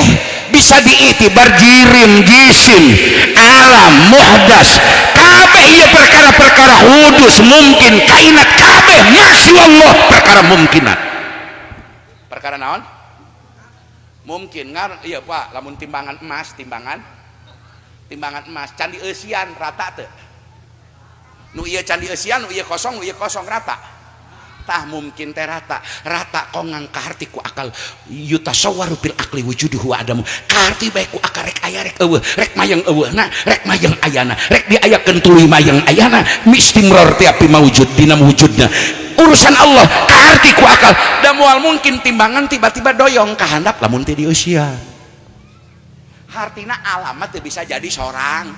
bisa diitibar jirim jisim alam muhdas kabeh ieu perkara-perkara hudus mungkin kainat kabeh masya Allah perkara mungkinat perkara naon mungkin ngar iya pak lamun timbangan emas candi eusian rata teu nu ieu candi eusian nu ieu kosong rata tah mungkin teh rata kongang kaharti ku akal yutasawwaru fil aqli wujuduhu wa adamu kaharti bae ku akal rek aya rek eueuh rek mayang eueuhna rek mayang ayana rek diayakeun tuluy mayang ayana mistimror ti api mawujud dina wujudna urusan Allah kaharti ku akal da moal mungkin timbangan tiba-tiba doyong kahandap lamun teh di eusian hartina alamat teu bisa jadi sorang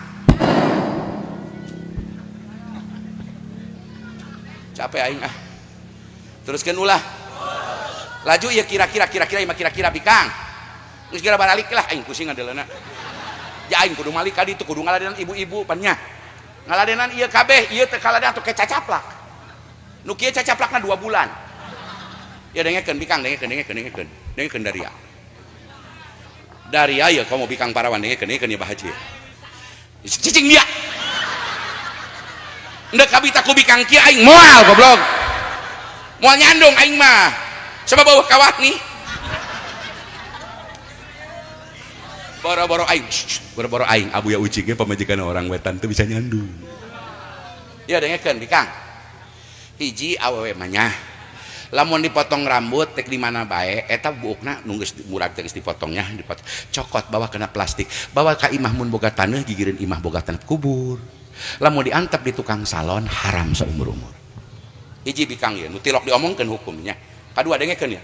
capek aing teruskeun ulah laju ya kira-kira bikang geus kira balik lah aing pusing adeulana ya aing kudu malik ka ditu kudu ngaladenan ibu-ibu pannya ngaladenan ieu kabeh ieu teh kaladenan teh cacaplak nu kieu cacaplakna 2 bulan ya dengekeun bikang dengekeun daria ya komo bikang parawan dengekeun ya bahaji cicing dia ndek kabita ku bikang kieu aing moal goblok moal nyandung aing mah sebab bawah kawat nih boro-boro aing abu ya ucing ge pamajikan orang wetan teu bisa nyandung ya dengekeun bikang hiji awewe mah lamun dipotong rambut tek di mana bae eta buukna nu geus murag teh geus dipotongnya dipotong cokot bawa kena plastik bawa ka imah mun boga taneuh gigireun imah boga taneuh kubur lamun diantep di tukang salon haram saumur-umur hiji bikang ya nu tilok diomongkeun hukumnya kadua dengekeun ya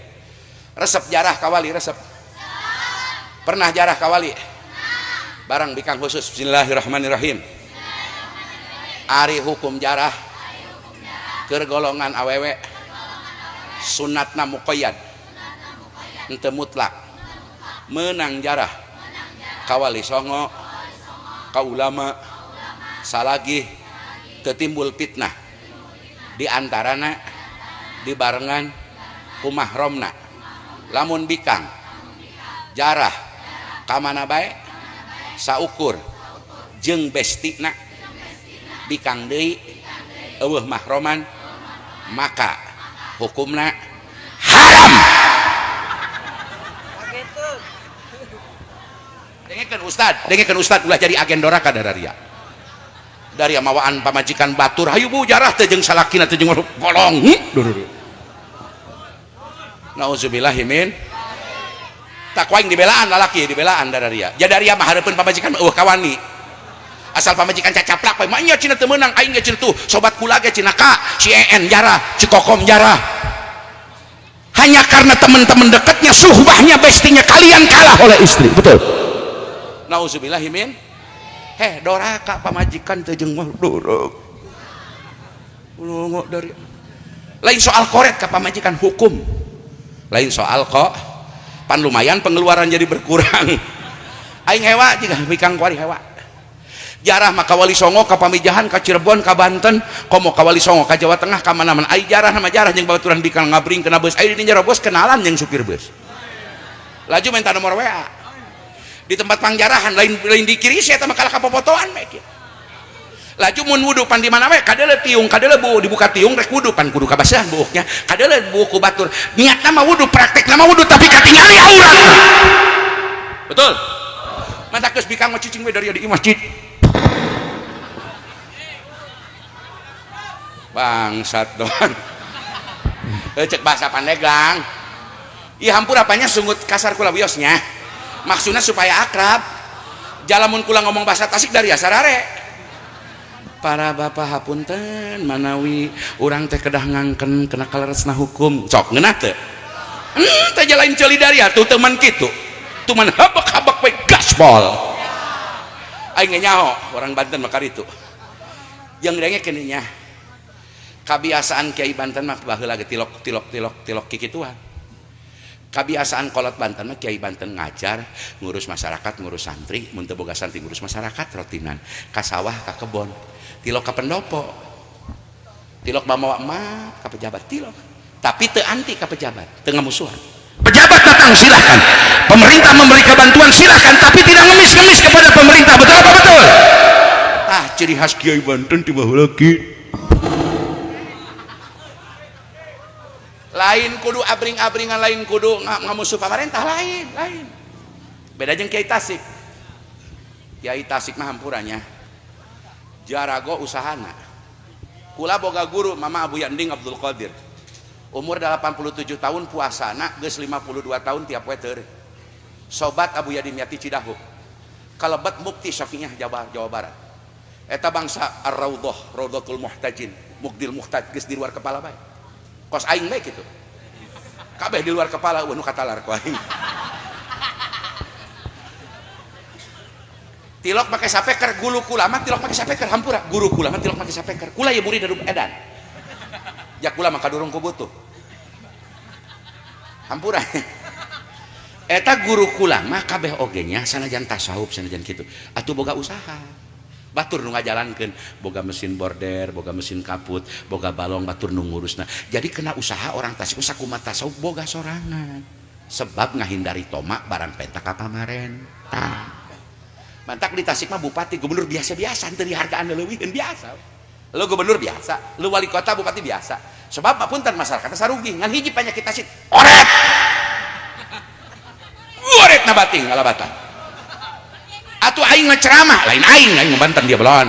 resep jarah kawali resep pernah jarah kawali barang bikang khusus bismillahirrahmanirrahim ari hukum jarah keur golongan awewe sunatna muqayyad henteu mutlak menang jarah kawali songo ka ulama salagi teu timbul fitnah di antarana dibarengan ku mahromna lamun bikang jarah ka mana bae saukur jeung bestina bikang deui eueuh mahroman maka hukumna haram dengekeun ustad ulah jadi agen doraka dararia dari mawaan pamajikan batur hayu bu jarah teh jeung salakina teh jeung bolong nauzubillahi min tak waing dibelaan lalaki dibelaan dararia jadaria mah hareupeun pamajikan eueuh kawani asal pamajikan cacaplak we mah nya cina teu meunang aing ge cina tuh sobat kula ge cina ka si EN jarah si Kokom jarah hanya karena teman-teman dekatnya suhbahnya bestinya kalian kalah oleh istri. Betul? Nauzubillahi min doraka pamajikan teu jeung mah dorok dari lain soal koret ka pamajikan hukum lain soal kok pan lumayan pengeluaran jadi berkurang aing hewa juga mikang kuari hewa jarah maka Wali Songo ka Pamijahan ka Cirebon ka Banten komo ka Wali Songo ka Jawa Tengah ka mana-mana ai jarah nama jarah jeung babaturan bikang ngabring kena bus ai di jero bos kenalan jeung supir bus laju minta nomor WA di tempat pangjarahan lain di kiri saya teh kalah kapopotoan we kieu laju mun wudu pan di mana we kadeule tiung kadeule bu dibuka tiung rek wudu pan kudu kabasahan buuknya kadeule bu ku batur niatna mah wudu praktekna mah wudu tapi katingali aurat. Betul? Mantap geus bikang mah cicing we dari di masjid bangsat doang cek bahasa Pandeglang iya hampur apanya sungut kasar kula biosnya maksudnya supaya akrab jalamun kula ngomong bahasa Tasik dari asarare para bapak hapunten manawi urang teh kedah ngangken kena kaleresna hukum sok ngeunah teu teh jalain ceuli dari atuh teman kitu tuman habak-habak we gaspol aing nyaho orang Banten mah karitu jeung dengekeun nya kebiasaan Kiai Banten mah baheula ge tilok kikituan kebiasaan kolot Banten mah Kiai Banten ngajar ngurus masyarakat ngurus santri mun teu boga santri ngurus masyarakat rotinan ka sawah ka kebon tilok ka pendopo tilok mamawa mah ka pejabat tilok tapi teu anti ka pejabat teu ngamusuhan pejabat datang silahkan pemerintah memberi bantuan silahkan tapi tidak ngemis-ngemis kepada pemerintah. Betul apa betul? Ciri khas Kiai Banten di baheula kitu lain kudu abring-abringan lain kudu ngamusuh pemerintah lain beda jeung Kiai Tasik. Kiai Tasik mah hampurannya jarago usahana kula boga guru Mama Abu Yanding Abdul Qadir umur 87 tahun puasana geus 52 tahun tiap weter sobat Abu Yadim Yati Cidahu kalebet Mukti Syafi'iyah Jawa Barat eta bangsa Ar-Raudhah Raudhatul Muhtajin Mukdil Muhtaj geus di luar kepala bae kos aing bae kitu kabeh di luar kepala nu katalar ku aing tilok pakai sapeker gulu kula mah tilok pakai sapeker hampura guru kula mah tilok pakai sapeker kula ya murid dari edan jak kula mah kadurung ku butuh hampura eta guru kula mah kabeh oge nya sanajan tasawuf sanajan kitu atuh boga usaha batur nu ngajalankeun boga mesin border boga mesin kaput boga balong batur nu ngurusna jadi kena usaha orang tasawuf sakumaha tasawuf boga sorangan sebab ngahindari tomak barang penta ka pamarentah. Mantak di Tasik mah bupati gubernur biasa-biasa teu dihargaan leuwihkeun biasa lu gubernur biasa lu wali kota bupati biasa sebab apunten masyarakat sarugi ngan hiji penyakit Tasik oret na bating ngalabatan atuh aing ngaceramah lain aing ngebanten dia belon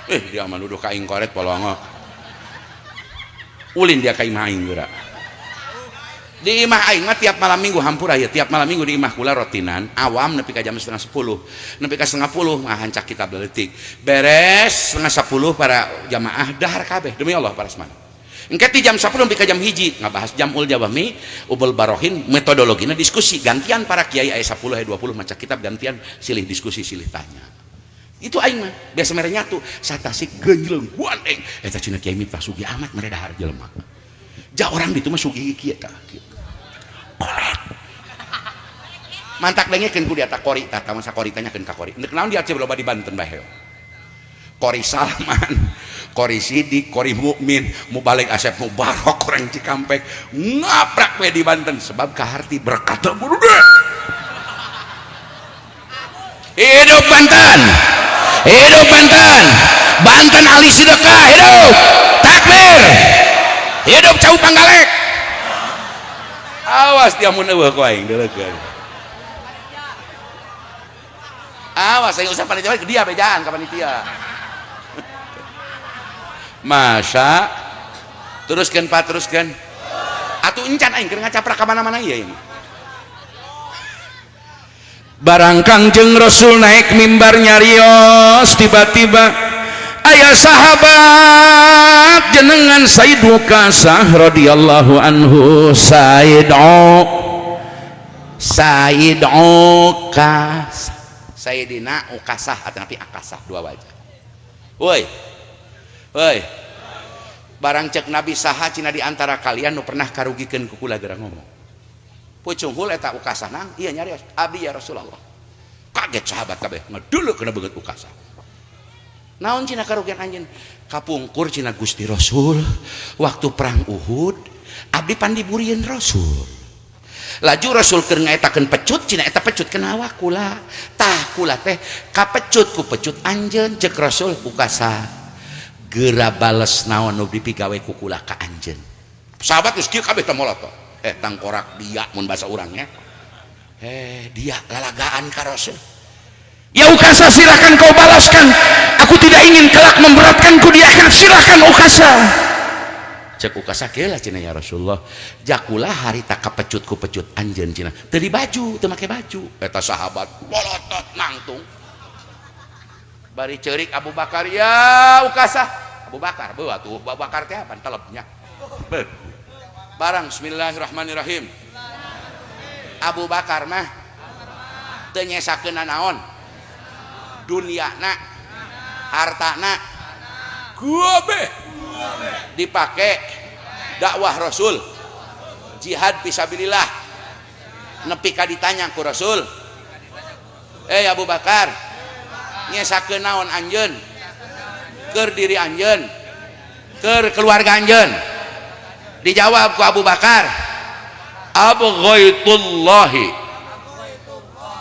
dia mah nuduh ka aing koret polongo ulin dia ka imah aing geura di imah aing mah tiap malam minggu hampura ya tiap malam minggu di imah kula rotinan awam nepi ka jam 9:30 nepi ka 9:30 mah hancak kitab leutik beres 9:30 para jamaah dahar kabeh demi Allah parasman engke ti jam 10 nepi ka jam 1 ngabahas jamul jawami ubul barohin metodologina diskusi gantian para kiai aya 10 aya 20 maca kitab gantian silih diskusi silih tanya itu aing mah biasa mere nyatu satasik genjleung buandeng eta cenah kiai mitah sugi amat mere dahar jelema ja orang ditu mah sugi kieu tah mantak dengekeun ku dia tak kori tah masa kori tanyakeun ka kori neuk naon dia Aceh loba di Banten bae kori Salman kori Sidik kori Mukmin Mubalik Asep Mubarok orang Cikampek ngaprak we di Banten sebab kaharti berkat burude hidup Banten hidup Banten Banten Ali Sideka hidup takbir hidup Cau Panggalek awas dia mun eueuh ku aing deulekeun awas saya usah panitia dia bejaan ka panitia masa teruskeun Pak teruskeun atuh encan aing keur ngacaprak ka mana-mana ieu Barang Kangjeng Rasul naik mimbar nyarios, tiba-tiba ayah sahabat jenengan Sayyid Ukasah radhiyallahu anhu. Sayyid Ukasah, Sayyidina Ukasah atau nabi Akasah, dua wajah. Woi barang cek nabi saha cina di antara kalian nu pernah karugikeun ku kula geura ngomong pucung hul eta Ukasah nang iya nyari abdi ya Rasulullah. Kaget sahabat kabeh ngeduluk kena beungeut Ukasah. Naon cina karugian anjeun? Kapungkur cina Gusti Rasul waktu perang Uhud abdi pandiburieun Rasul. Laju Rasul keur ngaetakeun pecut cina eta pecut kena awak kula. Tah kula teh kapecut ku pecut anjeun cek Rasul. Ukasah geura bales naon nu dipigawe ku kula ka anjeun. Sahabat geus kieu kabeh teh molotot. Tangkorak dia mun bahasa urangnya. Dia lalagaan ka Rasul. Ya Ukasah, silahkan kau balaskan. Aku tidak ingin kelak memberatkanku di akhirat. Silahkan Ukasah. Cek Ukasah kela cina ya Rasulullah. Jakulah hari tak kapecut ku pecut anjeun cina. Teu di baju, teu make baju. Eta sahabat bolotot nangtung. Bari ceurik Abu Bakar, ya Ukasah. Abu Bakar, beuh atuh Abu Bakar teh apa telepnya. Barang bismillahirrahmanirrahim. Abu Bakar mah teu nyesakeun naon dunyana hartana kabeh dipake dakwah Rasul, jihad fisabilillah, nepi ka ditanya ku Rasul, Abu Bakar nyesakeun naon anjeun keur diri anjeun keur keluarga anjeun? Dijawab ku Abu Bakar, abghaitullahi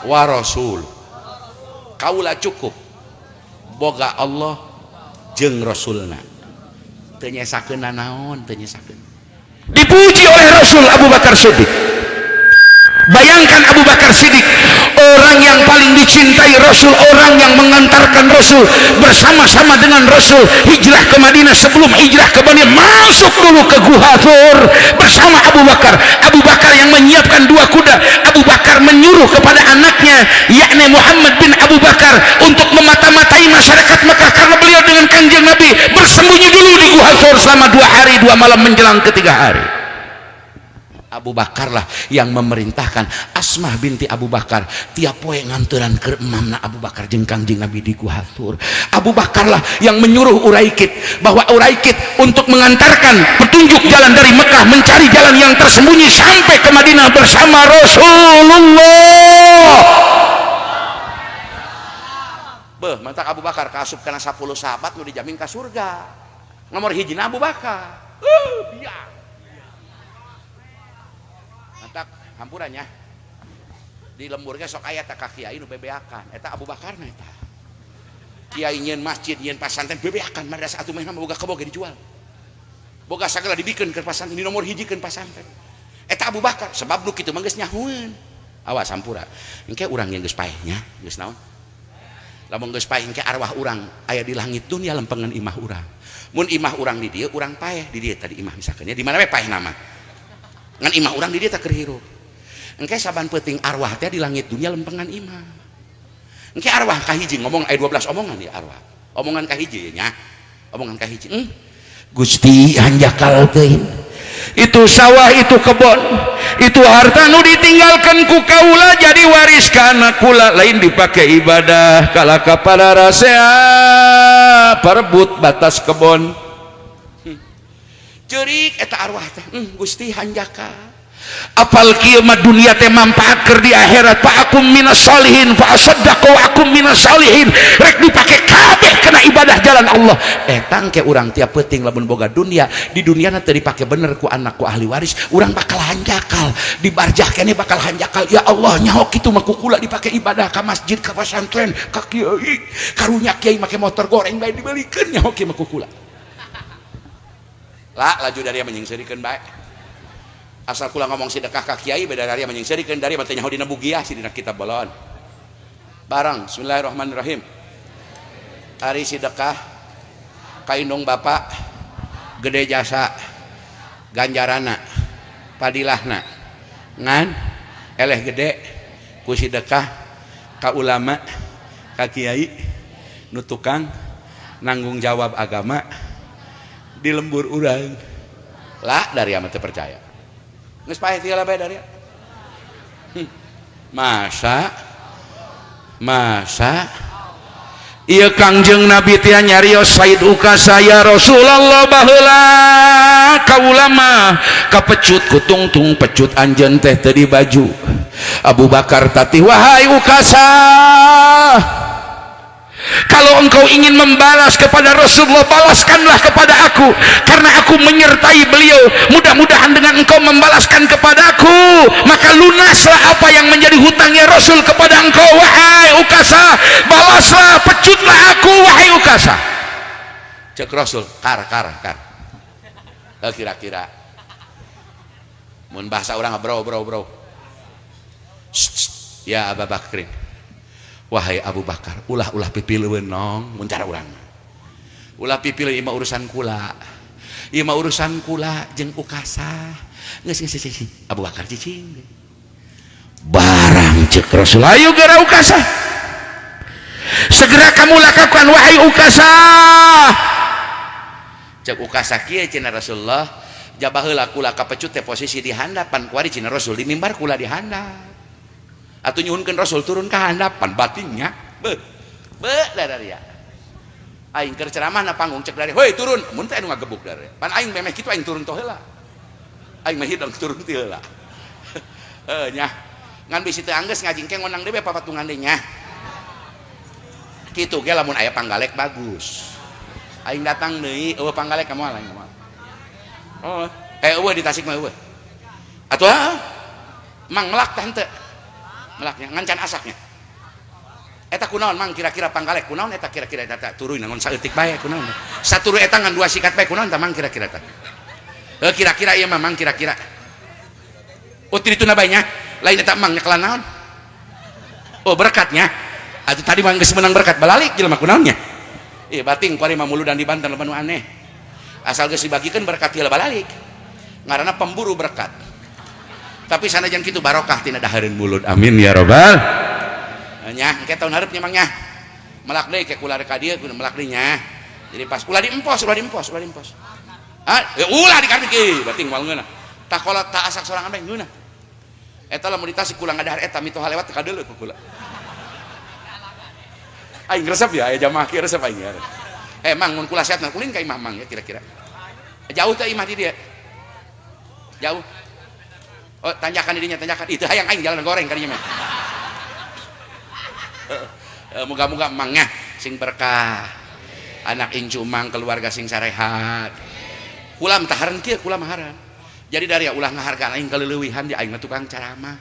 wa rasul. Kaula cukup boga Allah jeung rasulna. Teu nyesakeun naon, teu nyesakeun. Dipuji oleh Rasul Abu Bakar Siddiq. Bayangkan Abu Bakar Siddiq, orang yang paling dicintai Rasul, orang yang mengantarkan Rasul bersama-sama dengan Rasul hijrah ke Madinah. Sebelum hijrah ke Madinah masuk dulu ke Gua Thur bersama Abu Bakar. Abu Bakar yang menyiapkan 2 kuda. Abu Bakar menyuruh kepada anaknya yakni Muhammad bin Abu Bakar untuk memata-matai masyarakat Mekah karena beliau dengan Kanjeng Nabi bersembunyi dulu di Gua Thur selama 2 hari 2 malam menjelang ke-3 hari. Abu Bakar lah yang memerintahkan Asmah binti Abu Bakar tiap poe nganturan ke emamna Abu Bakar jeung Kangjeng Nabi di Gua Thur. Abu Bakar lah yang menyuruh Uraikid bahwa Uraikid untuk mengantarkan petunjuk jalan dari Mekah mencari jalan yang tersembunyi sampai ke Madinah bersama Rasulullah. Beuh, mantap Abu Bakar kaasup kana 10 sahabat nu dijamin ka surga. Nomor hijina Abu Bakar. Biar hampurannya di lemburnya sok aya tak kiai nu bebeakan eta Abu Bakar na eta kiai nyeun masjid nyeun pasantren bebeakan madrasah atuh mah boga keboga dijual boga sagala dibikeun ke pasantren di nomor hiji keun pasantren eta Abu Bakar sebab nu kitu mah geus nyahueun awas hampura engke urang yang geus paeh nya geus naon lamun geus paeh engke arwah urang aya di langit dunia lempengan imah urang mun imah urang di dieu urang paeh di dieu tadi imah misalkan ya di mana we paeh nama ngan imah urang di dieu teh keur hirup. Engke saban peuting arwah teh di langit dunia lempengan imam. Engke arwah kahiji ngomong aya 12 omongan ya arwah. Omongan kahiji nya. Omongan kahiji. Gusti hanjakal teuing. Itu sawah, itu kebon, itu harta nu ditinggalkan ku kaula jadi waris kana kula lain dipake ibadah kala kapada rasea perebut batas kebon. Ceurik eta arwah teh. Gusti hanjakal. Apal kieu mah dunia teh manfaat keur di akhirat fa akum minas sholihin fa asaddaqu akum minas sholihin rek dipake kabeh kana ibadah jalan Allah eta engke urang tiap peuting lamun boga dunia di duniana teu dipake bener ku anak ku ahli waris urang bakal hanjakal di barjah keneh bakal hanjakal ya Allah nyaho kitu mah ku kula dipake ibadah ka masjid ka pasantren ka kiai karunya kiai make motor goreng bae dibelikeun nyaho kieu mah ku kula lah laju dari menyengsirikeun bae asal kula ngomong sedekah ka kiai beda dari menyengsirikeun dari teh nyaho dina bugiah si dina kitab bolon barang bismillahirrahmanirrahim ari sedekah ka indung bapak gede jasa ganjarana padilahna ngan eleh gede ku sedekah ka ulama ka kiai nu tukang nanggung jawab agama di lembur urang lah dari amat percaya geus paeh tiala bae dari masa ieu Kangjeng Nabi teh nyarios Said Ukasa ya Rasulullah baheula ka ulama kapecut ku tungtung pecut anjeun teh teu di baju Abu Bakar tati wahai Ukasa, kalau engkau ingin membalas kepada Rasulullah, balaskanlah kepada aku, karena aku menyertai beliau. Mudah-mudahan dengan engkau membalaskan kepada aku, maka lunaslah apa yang menjadi hutangnya Rasul kepada engkau. Wahai Ukasa, balaslah, pecutlah aku, wahai Ukasa. Cek Rasul, kar. Kira-kira mun bahasa orang bro. Ya Abu Bakrin, wahai Abu Bakar, ulah pipileueun nong mun cara urang. Ulah pipileuh ieu mah urusan kula. Ieu mah urusan kula jeung Ukasa. Geus Abu Bakar cicing. Barang cek Rasul, ayo geura Ukasa. Segera kamu lakukan wahai Ukasa. Cek Ukasa kieu cenah Rasulullah, jabah heula kula kapecut teh posisi di handapan kuari cenah Rasul di mimbar kula di handap. Atau nyuhunkeun Rasul turun ke handapan batingnya be dari ya aing keur ceramah na panggung cek dari hoi turun mun teh anu ngagebuk dari pan aing memeh kitu aing turun teh heula aing mah hidang turun teh heula nya ngan bisi teu anggeus ngajingkeng ngonang deui papatungan deui nya kitu ge lamun aya panggalek bagus aing datang deui eueuh panggalek ka moal aing moal oh eueuh di Tasik mah eueuh atuh mang melak teh henteu melaknya ngancan asaknya eta kunaon mang kira-kira panggalek kunaon eta kira-kira eta turuy ngon saeutik bae kunaon saturu eta ngan dua sikat bae kunaon tah mang kira-kira eta kira-kira ieu mah mang kira-kira uti dituna bae nya lain eta mang nyakelan naon oh berkatnya atuh tadi mah geus meunang berkat balalik jelema kunaonnya ieu bating kuari mah muludan di Banten nu aneh asal geus dibagikeun berkat ieu balalik ngaranna pemburu berkat. Tapi sanajan kitu barokah tina dahareun mulut, amin ya robbal. Nya engke tahun hareup nya mangnya melak deui ke kula ka dieu kudu melak deui nya. Jadi pas ulah diempos. Ah, ulah dikartikeun bating moal ngeuna. Tah kolot tah asak sorangan bae ngeuna. Eta lamun di Tasik kula ngadahar eta mitoha lewat ka deuleu ku kula. Aing resep ya aya jamaah kieu resep aing ya. Mang mun kula sehatna kulin ka imah mang ya kira-kira. Jauh teh imah di dieu. Jauh. Oh, tanjakan dirinya, tanjakan itu hayang aing jalan goreng kadinya mah. Moga-moga emangnya sing berkah. Anak incu mang keluarga sing sarehat. Kula mentahareun kieu, kula mahareun. Jadi dari ulah ngahargaan aing kaleulewihan di aing mah tukang caramah.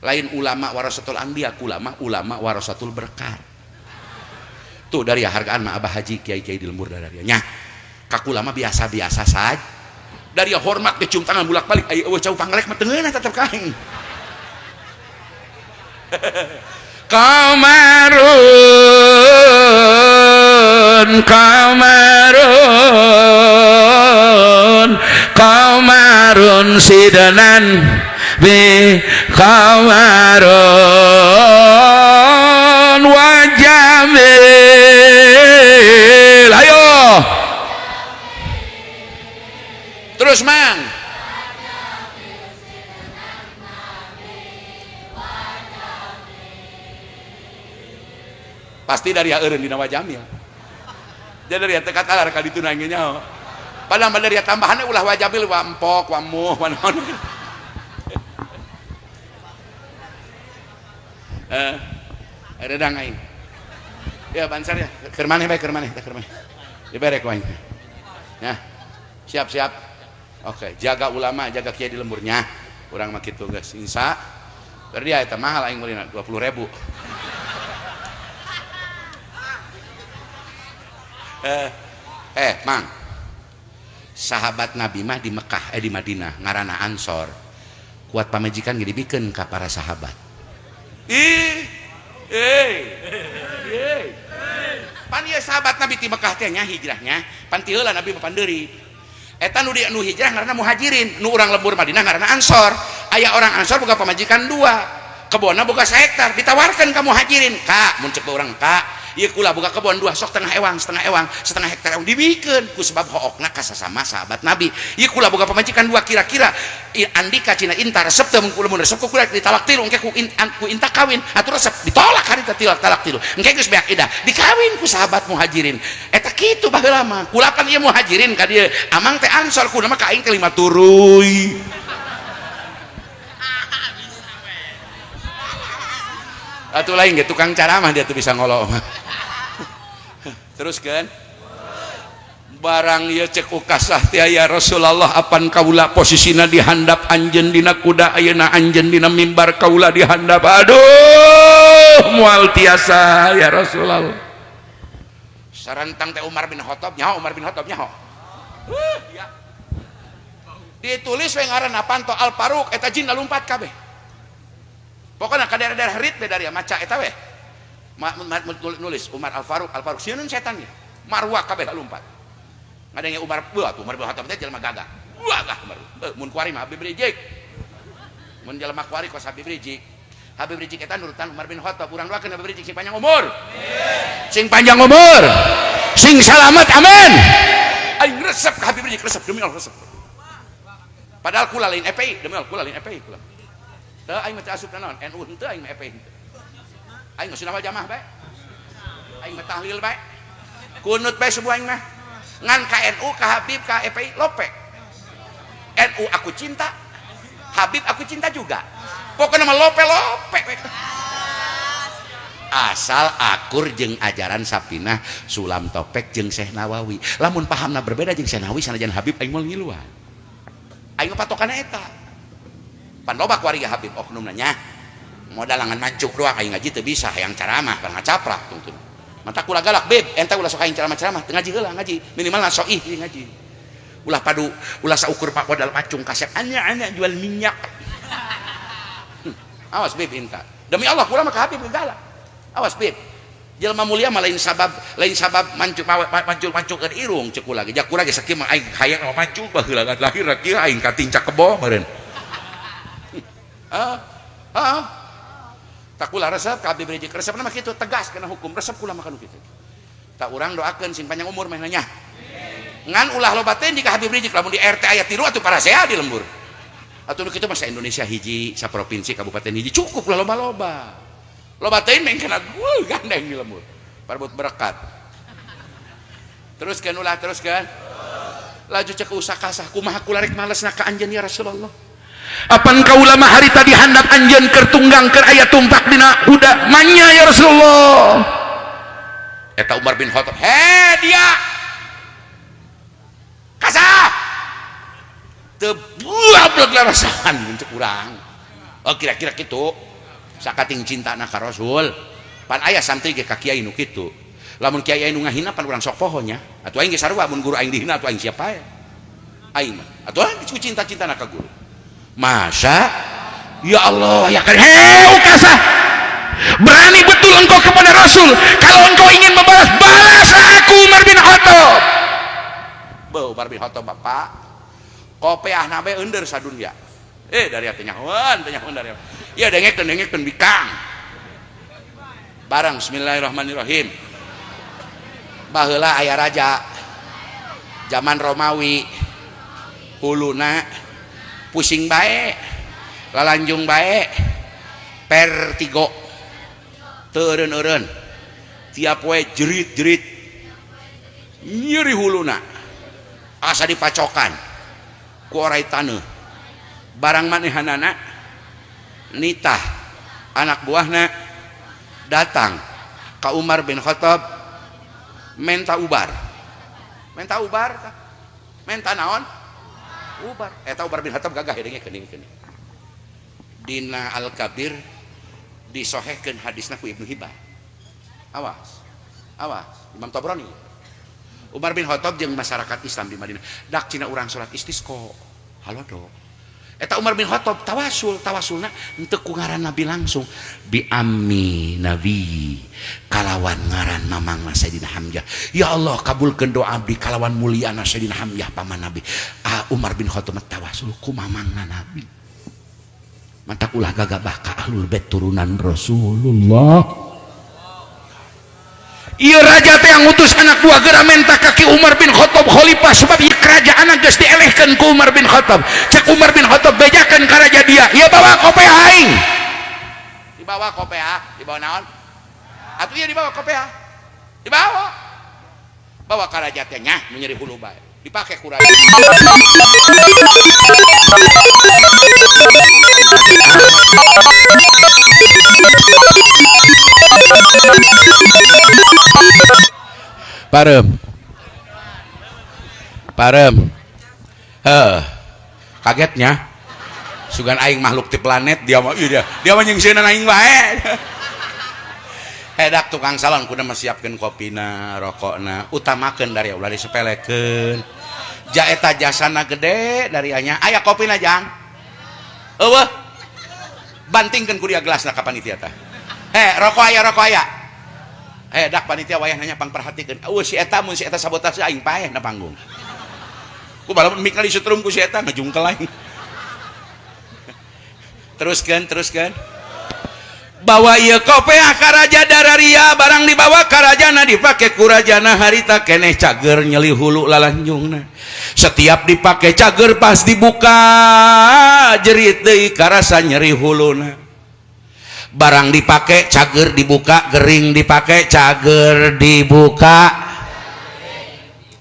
Lain ulama warasatul anbiya, kula mah ulama warasatul berkah. Tuh dari hargaan mah Abah Haji kiai-kiai di lembur dari nya. Ka kula mah biasa-biasa saja. Dari hormat ke cium tangan bulak-balik ayo eueuh cau panggalek mah teu ngeunah tetep ka aing kamarun sidanan bi kamarun wajamil ayo terus mang pasti dari eureun dina wajamil jadi dari tekat alar ka ditu nangenya padahal dari tambahannya ulah wajamil wa empok wa muh wa naon redang aing ya bansar ya keur maneh bae keur maneh diberek wae ya siap oke, jaga ulama, jaga kiai di lemburnya. Urang mah kitu geus. Insya dia eta mahal aing meulina 20.000. Mang. Sahabat Nabi mah di Mekah di Madinah ngaranna Ansor. Kuat pamajikan ge dibikeun ka para sahabat. Pan ieu sahabat Nabi di Mekah teh nya hijrahnya, pan ti heula Nabi papandeuri. Eta nu hijrah ngaranna muhajirin, nu urang lembur Madinah ngaranna Ansor. Aya orang Ansor boga pamajikan dua. kebonna boga 1 hektar ditawarkan kamu hajirin kak mun cek urang kak ieu kula boga kebon 2 sok setengah hektar dibikeun ku sebab hookna ka sasama sahabat Nabi ieu kula boga pamajikan 2 kira-kira Andika cina Inta resep teu mun kula mun resep ku kula ditalak 3 engke ku Inta kawin atuh resep ditolak harita talak 3 engke geus beak idah dikawin ku sahabat muhajirin eta kitu baheula mah kula kan ieu muhajirin ka dieu amang teh ansor kuna mah ka aing teh 5 turuy atuh lain ge tukang caramah dia tuh bisa ngolo terus kan barang ieu cek ukasah teh ya Rasulullah apan kaula posisina dihandap anjeun dina kuda ayeuna anjeun dina mimbar kaula dihandap aduh moal tiasa ya Rasulullah sarantang teh Umar bin Khattab nyaho ya ditulis we ngaranna Panto Al Faruq eta jin lompat kabeh pokoknya ke daerah-daerah rit dari maca eta we nulis Umar Al Faruq sieun setan ya marwah kabeh lompat ngadenge Umar bin Khattab teh jelema gagah Umar mun kuari mah Habib Rizik mun jelema kuari kos Habib Rizik eta nurutan Umar bin Khattab urang doakeun Habib Rizik sing panjang umur sing salamet amin aing resep ka Habib Rizik resep demi Allah resep padahal kula lain EPI demi Allah kula lain EPI kula teu aing mah teu asup naon NU henteu aing mah EPI aing geus sunawal jamaah bae aing mah tahlil bae kunut bae subuh aing mah ngan ka NU ka Habib ka EPI lope NU aku cinta Habib aku cinta juga pokoknya mah lope asal akur jeung ajaran Sapinah Sulam Topek jeung Syekh Nawawi lamun pahamna berbeda jeung Syekh Nawawi sanajan Habib aing mah ngiluan aing patokana eta pan loba kuari Habib oknumna nya modal langan mancuk doang aing ngaji teu bisa hayang caramah kan ngacaprak tuntun mata kula galak beb enta ulah sok aing caramah teu ngaji heula ngaji minimal soih ngaji ulah padu ulah saukur pak modal macung kaset anya jual minyak awas beb enta demi Allah kula mah ka Habib galak awas beb jelema mulia mah lain sabab mancul ke irung cek kula ge jak kula ge sakieu mah aing hayang mancul baheula lahir kieu aing katincak kebo meureun tak kula resep ka Habib Rizik resepna mah kitu tegas kana hukum resep kula mah kitu tak urang doakeun sing panjang umur mah nya ngan ulah loba teh di ka Habib Rizik lamun di RT aya 3 atuh para sehat di lembur atuh kitu mah sa Indonesia hiji sa provinsi kabupaten hiji cukup lah loba teh meng kana gandeng di lembur parbot berkat teruskeun laju cek usakasah kumaha kula rek malesna ka anjeun ya Rasulullah apan kaula mah harita dihandap anjeun keur tunggang keur aya tumpak dina huda manya ya Rasulullah eta Umar bin Khattab dia kasah teu buablek larasan cek urang kira-kira kitu sakating cintana ka Rasul pan aya santri ge ka kiai nu kitu lamun kiai anu ngahina pan urang sok pohonya atuh aing ge sarua mun guru aing dihina atuh aing siapa ya aing mah atuh aing cinta-cintana ka guru masa ya Allah ya kan ukasah berani betul engkau kepada Rasul kalau engkau ingin membalas balaslah aku Umar bin Khattab Umar bin Khattab bapak kopeahna bae eunder sadunya dari hatinya dari ya dengekeun bikang barang bismillahirrahmanirrahim baheula aya raja zaman Romawi huluna pusing bae lalanjung bae pertigo teu eureun tiap we jerit-jerit nyeri huluna asa dipacokan ku orai taneuh barang manehanana nitah anak buahna datang ka Umar bin Khattab menta ubar menta naon ubar eta Umar bin Khattab gagah dengekeun dina Al-Kabir disohehkeun hadisna ku Ibnu Hibban awas Imam Tabrani Umar bin Khattab jeung masyarakat Islam di Madinah dak cina urang salat istisqa halodo eta Umar bin Khattab tawasulna henteu ku ngaran Nabi langsung bi ammi Nabi kalawan ngaran mamangna Sayyidina Hamzah ya Allah kabulkeun doa abdi kalawan muliana Sayyidina Hamzah paman Nabi Umar bin Khattab tawasul ku mamangna Nabi mantak ulah gagabah ka ahlul bait turunan Rasulullah. Ieu raja teh yang ngutus anak buah geura menta kaki Umar bin Khattab khalifah sebab ieu kerajaan geus dielehkeun ku Umar bin Khattab. Cek Umar bin Khattab bejakeun ka raja dia, ieu bawa kopeah aing. Dibawa kopeah, dibawa naon? Atuh ieu dibawa kopeah. Dibawa. Bawa ka raja teh nya nu nyeri hulu bae. Dipake ku raja. Parem kagetnya sugan aing makhluk ti planet dia mah nyengseunan aing bae. Edak tukang salon kudu masiapkeun kopina rokokna utamakeun dari ulah disepelekeun ja eta jasana gede dari anya aya kopina jang eueuh bantingkeun ku dia gelasna ka panitia teh rokok aya dak panitia wayah nanya pang perhatikeun si eta mun si eta sabotase aing paeh na panggung ku balamun mik na disutrum ku si eta ngajungkel aing. teruskeun bawa ieu kopeah ka raja Dararia barang dibawa ka rajana dipake ku rajana harita keneh cager nyeli hulu lalanjungna setiap dipake cager pas dibuka jerit deui karasa nyeri huluna barang dipake cager dibuka gering dipake cager dibuka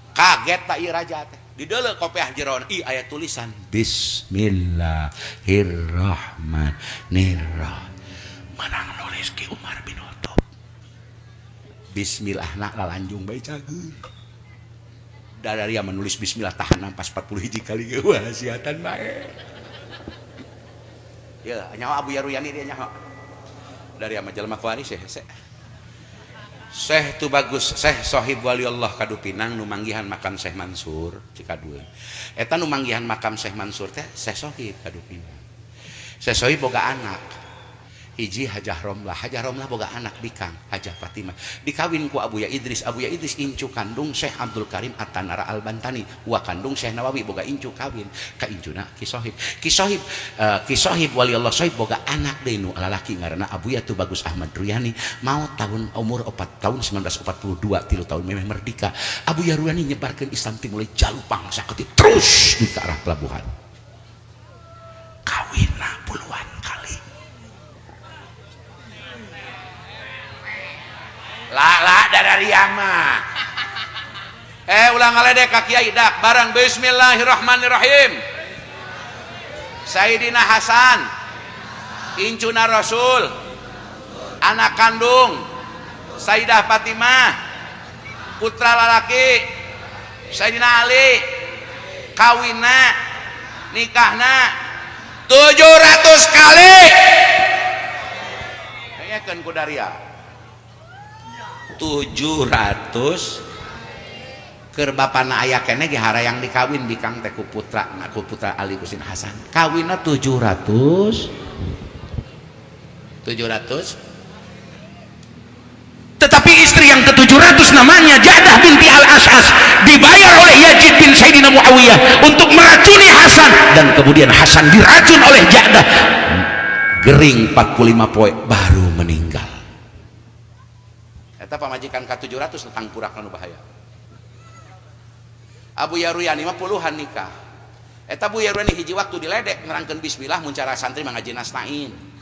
kaget tak ieu raja teh dideuleu kopeah jeroan aya tulisan Bismillahirrahmanirrahim menang nulis ki Umar bin Khattab bismillah nak lalanjung bae cager dari yang menulis bismillah tahan nampas 40 hiji kali wah siatan bae ya nyawa Abu Yaruyani dia nyawa dari yang majalma kuaris Syekh tu bagus Syekh Sohib Waliullah Kadupinang nu manggihan makam Syekh Mansur cikadueun eta nu manggihan makam Syekh Mansur teh Syekh Sohib Kadupinang Syekh Sohib boga anak hiji Hajah Romlah boga anak bikang Hajah Fatimah dikawin ku Abu Ya Idris incu kandung Syekh Abdul Karim At-Tanara Al-Bantani wa kandung Syekh Nawawi boga incu kawin ka incuna Ki Sohib Waliullah Sohib boga anak deui nu lalaki ngaranna Abu Ya tu Bagus Ahmad Ruyani mau tahun umur 4 tahun 1942 3 tahun memeh merdeka Abu Ya Ruyani nyebarkeun Islam ti mulai Jalupang sakeuti terus di ke arah pelabuhan kawinna puluhan kali la dari ama ulang ngaledek ka kiai dak barang bismillahirrahmanirrahim Sayyidina Hasan incuna Rasul anak kandung Sayyidah Fatimah putra lalaki Sayyidina Ali kawinna nikahna 700 kali kayakeun ku daria 700 keur bapana aya keneh ge harayang dikawin bikang teh ku putra Ali Husin Hasan kawinna 700 tetapi istri yang ke-700 namanya Jadah binti Al-As'as dibayar oleh Yazid bin Sayyidina Muawiyah untuk meracuni Hasan dan kemudian Hasan diracun oleh Jadah gering 45 poe baru meninggal. Eta pamajikan ka-700 tentang purak anu bahaya. Abu Yaruyani mah puluhan nikah. Eta Abu Yaruyani hiji waktu diledek nerangkeun bismillah mun cara santri mangaji nastain.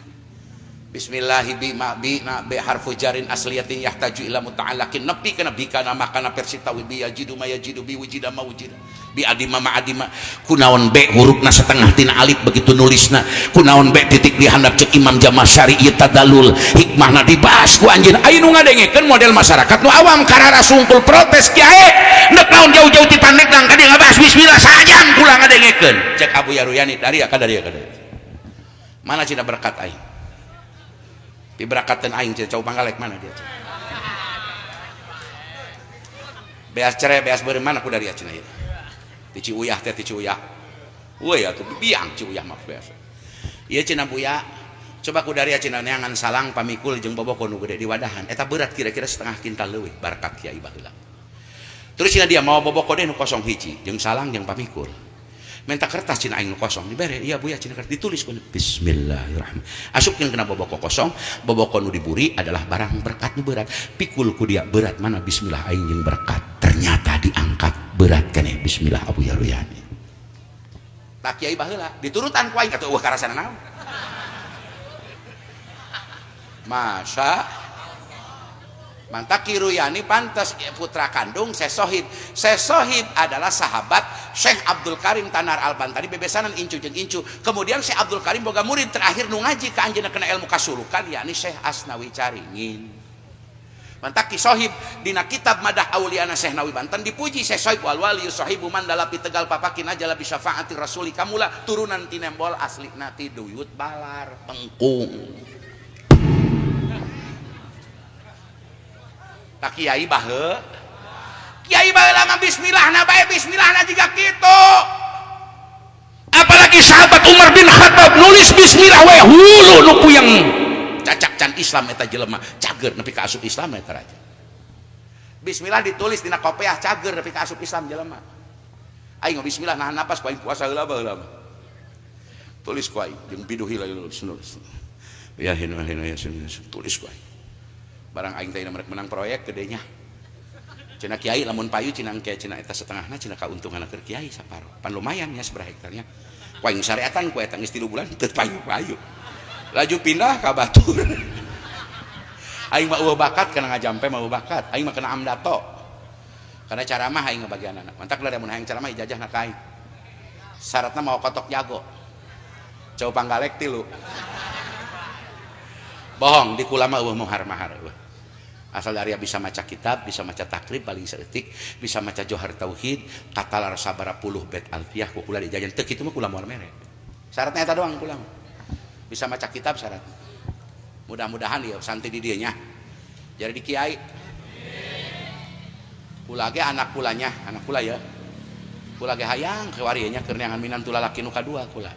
Bismillahi bi harfu jarin asliyatin yahtaju ila muta'allakin nepi kana bikana makana persita bi yajidu ma yajidu bi wujida ma wujida bi adima ma adima kunaon be hurufna setengah tina alif begitu nulisna kunaon be titik dihandap cek Imam Jamasyari ieu tadalul hikmahna dibahas ku anjeun aya nu ngadengekeun model masyarakat nu awam karara sungkul protes kiai neuk naon jauh-jauh ti Pandeglang ka dia ngabahas bismillah sajam kula ngadengekeun cek Abu Yaruyani dari mana cina berkat aing diberakatin aing cau panggalek mana dia beas cerai beas beureum mana ku dari cenah ieu ti Ciuyah teh ti Ciuyah woi atuh biang Ciuyah mah beas ieu cenah buya coba ku dari cenah neangan salang pamikul jeung boboko nu gede di wadahan eta berat kira-kira setengah kintal leuwih berkat kiai baheula terus cenah dia mau boboko deh nu kosong hiji jeung salang jeung pamikul minta kertas cina aing kosong dibere iya buya cina kertas ditulis bismillahirrahmanirrahim asupkeun kena boboko kosong boboko nu diburi adalah barang berkat nu berat pikul ku dia berat mana bismillah aing jeung berkat ternyata diangkat berat keneh bismillah Abuya Ruyani tak kiai baheula diturutan ku aing atuh eueuh karasana naon masa mantap Ki Ruyani pantas putra kandung Syekh Sohib adalah sahabat Syekh Abdul Karim Tanar Al-Bantari bebesanan incu jeung incu kemudian Syekh Abdul Karim boga murid terakhir nu ngaji ka anjeunna kena ilmu kasulukan yakni Syekh Asnawi Caringin mantap Ki Sohib dina kitab Madah Auliana Syekh Nawi Banten dipuji Syekh Sohib wal wali sohibu mandala pi tegal papakin aja bi syafaati rasuli kamula turunan ti nembol aslina ti duyut balar pengkung tak kiai bahe lama bismillahna bae bismillahna juga gitu apalagi sahabat Umar bin Khattab nulis bismillah we hulu nu puyeng cacak can Islam eta jelema cager nepi ka asup Islam eta raja bismillah ditulis dina kopiah cager nepi ka asup Islam jelema aing bismillah nahan napas ku aing puasa heula baheula tulis ku aing jeung biduhi nulis ya hina ya tulis ku aing barang aing teh merek menang proyek gedenya cenah kiai lamun payu cenah engke cenah eta setengahna cenah kauntungan keur kiai saparo pan lumayan nya sabaraha hektarnya ku aing syariatan ku eta geus 3 bulan teu payu-payu laju pindah ka Batur aing mah eueuh bakat kana ngajampe mah eueuh bakat aing mah kena amdato kana caramah aing ngabagian anak mantak lah mun hayang caramah ijazahna ka aing syaratna mau kotok jago jauh panggalek 3 bohong di kula mah eueuh mahar asal dari bisa maca kitab bisa maca takrib paling saeutik bisa maca johar tauhid katalar sabara puluh bait alfiyah ku kula dijajan teu kitu mah kula moal mere syaratnya eta doang kula bisa maca kitab syarat mudah-mudahan ya santai di dieu nya jadi di kiai kula ge anak kula ya kula ge hayang kewari nya keur neangan minantu lalaki nu kadua kula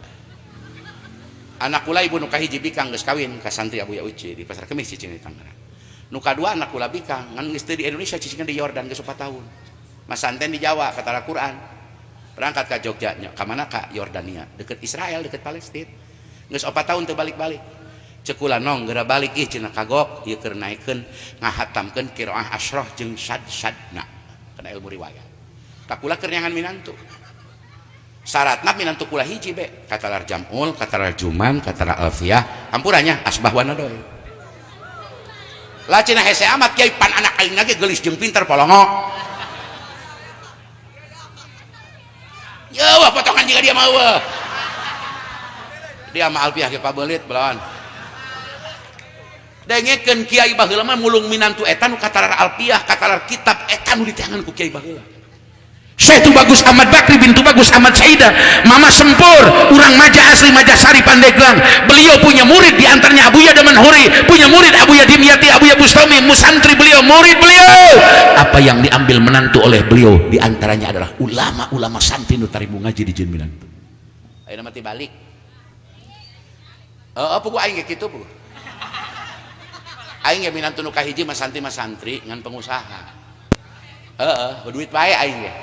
anak kula ibu nu kahiji bikang geus kawin ka santri Abuya Uci di Pasar Kemis cicing di Tangerang nu kadua anak kula bikang ngan geus teu di Indonesia cicing di Yordan geus 4 tahun mas santen di Jawa katara Quran berangkat ka Jogja nya ka mana ka Yordania deket Israel deket Palestina geus 4 tahun teu balik-balik ceuk kula nong geura balik ih cenah kagok ieu keur naikeun ngahatamkeun qiraah asyrah jeung sad-sadna kana ilmu riwayat tak kula keur nyangan minantu syaratna minantu kula hiji be katalar jamul katalar juman katalar alfiyah hampurannya asbah wa nadoy lah cenah hese amat kiai pan anak aing ge geulis jeung pinter polongo ya wah potongan juga dia mau dia mah alfiyah ge pabeulit belawan dengekeun kiai baheula mah mulung minantu eta nu katalar alfiyah katalar kitab eta nu diteangan ku kiai baheula Syekh Bagus Ahmad Bakri bintu Bagus Ahmad Saidah Mama Sempur urang Maja asli Majasari Pandeglang beliau punya murid diantaranya Abuya Damanhuri punya murid Abuya Dimyati Abuya Bustami musantri beliau murid beliau apa yang diambil menantu oleh beliau diantaranya adalah ulama-ulama santri nu taribu ngaji di jeung minantu ayeuna mati balik apa ku aing ge kitu bu aing ge minantu nu kahiji mah santri ngan pengusaha berduit bae aing ge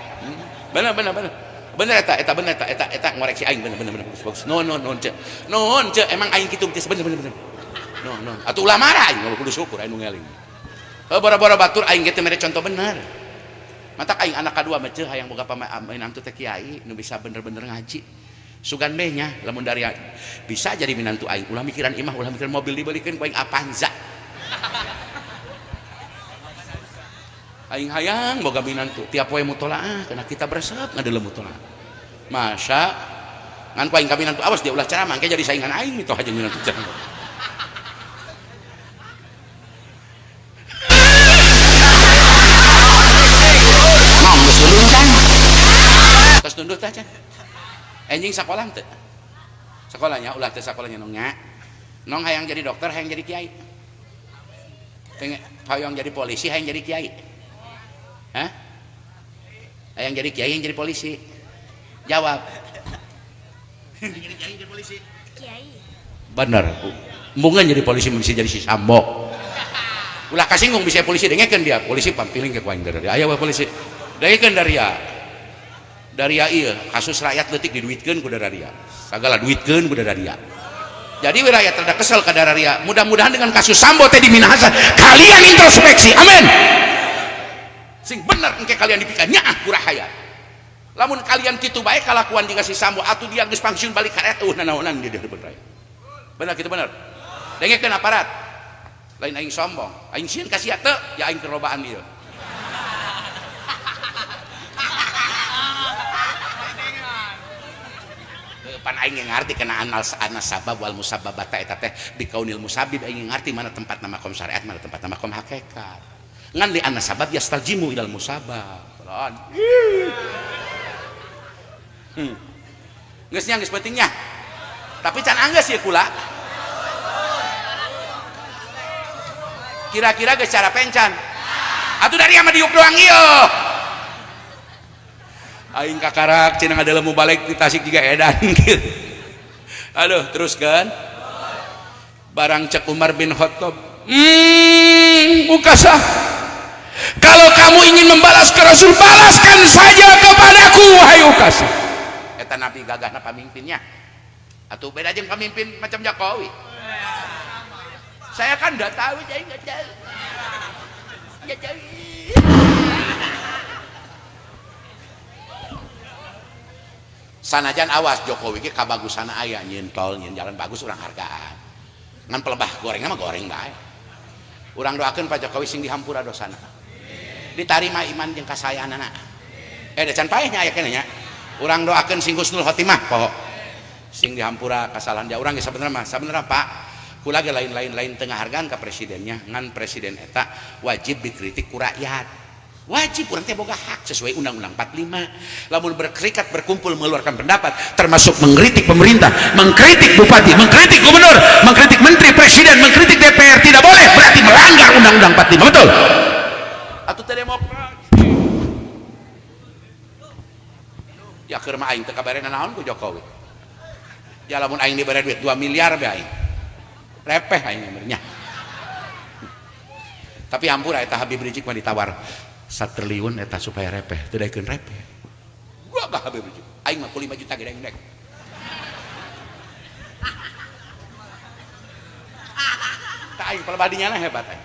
bener eta ngoreksi aing bener bagus non cek emang aing kitu teh bener non atuh ulah marah aing kudu syukur aing nu ngeling bora-bora batur aing ge teh mere contoh bener mantak aing anak kadua mah hayang boga pamanantu teh kiai nu bisa bener-bener ngaji sugan beh nya lamun dari bisa jadi minantu aing ulah mikiran imah ulah mikiran mobil dibelikeun ku aing Avanza aing hayang boga minantu tiap poe mutolaah karena kita beresep ngadeuleuh mutolaah masa ngan ku aing ka minantu awas dia ulah ceramah engke jadi saingan aing mitoh aja minantu ceramah mong geus lulung can tos tunduk teh can enjing sakola teu sakolanya ulah teh sakolanya nongnya nong hayang jadi dokter hayang jadi kiai hayang jadi polisi hayang jadi kiai hah? Yang jadi kiai yang jadi polisi jawab yang jadi kiai jadi polisi kiai bener mungkin jadi polisi bisa jadi si Sambo ulah kasinggung bisa polisi dengekeun dia polisi pampiling ke kuaing dari aya polisi dengekeun dari ya daria iya kasus rakyat letik diduitkeun ku daria sagala duitkeun ku daria. Jadi rakyat rada kesel ka daria. Mudah-mudahan dengan kasus Sambo teh diminahasan kalian introspeksi. Amin. Sing bener engke kalian dipikir nyaah kurahaya. Lamun kalian kitu bae kalakuan dikasih Sambo atuh dia geus pangsiun balik ka RT nanaonan dia depan raya. Bener kitu bener. Dengekeun aparat. Lain aing sombong. Aing sieun ka sia teu ya aing kerobaan ieu. Pan aing ngarti kena anas sabab wal musabbabata eta teh bikaunil musabib aing ngarti mana tempat nama kom syariat mana tempat nama kom hakikat ngan di anas sabab yastaljimu ilal musabab geusnya geus pentingnya tapi can anggeus ieu kula kira-kira geus cara pencan atuh dari ama diuk doang ieu aing kakarak cenah ngadalah mau balik di Tasik juga edan gitu. Aduh teruskan barang cek Umar bin Khattab Ukasah kalau kamu ingin membalas ke Rasul balaskan saja kepadaku wahai Ukasah eta Nabi gagahna pamimpinnya atuh beda jeung pamimpin macam Jokowi saya kan udah tahu saya nggak tahu sanajan awas Jokowi ge kabagusana aya nyeun tol nyeun jalan bagus urang hargaan ngan pelebah gorengna mah goreng bae urang doakeun Pak Jokowi sing dihampura dosana ditarima iman jeung kasayaanana da can paeh nya aya keneh nya urang doakeun sing husnul khotimah poho sing dihampura kasalahan dia urang ge sabenerna Pak kula ge lain-lain tengah hargaan ka presidennya ngan presiden eta wajib dikritik ku rakyat wajib urang teh boga hak sesuai undang-undang 45 lamun berkerikat berkumpul mengeluarkan pendapat termasuk mengkritik pemerintah mengkritik bupati mengkritik gubernur mengkritik menteri presiden mengkritik DPR tidak boleh berarti melanggar undang-undang 45 betul atuh teh demokrasi ya keur mah aing teu kabarena naon ku Jokowi ya lamun aing dibere duit 2 miliar bae aing repeh aing nya tapi hampura eta Habib Rizik mah ditawar 1 triliun eta supaya repeh teu daekeun repeh gua gak Habib Rizik aing mah 5 juta ge deng tah aing pelebadinya hebat aing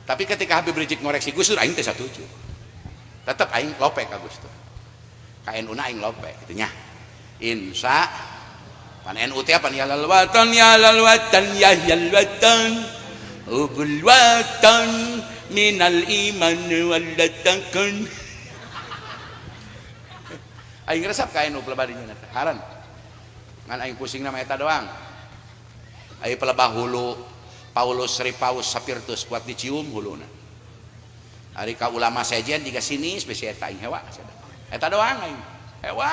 tapi ketika Habib Rizik ngoreksi Gus Dur aing teh satuju tetep aing lope ka Gus Dur ka NU na aing lope kitu nya insya pan NU teh pan ya lal watan ya lal watan ya yal watan ubul watan minal iman walatakan aing resep ka NU pelebadinya eta haran ngan aing pusing nama eta doang aing pelebah hulu Paulus Ripaus Sapirtus kuat dicium huluna ari ka ulama sejen jiga sini spesial eta aing hewa eta doang aing hewa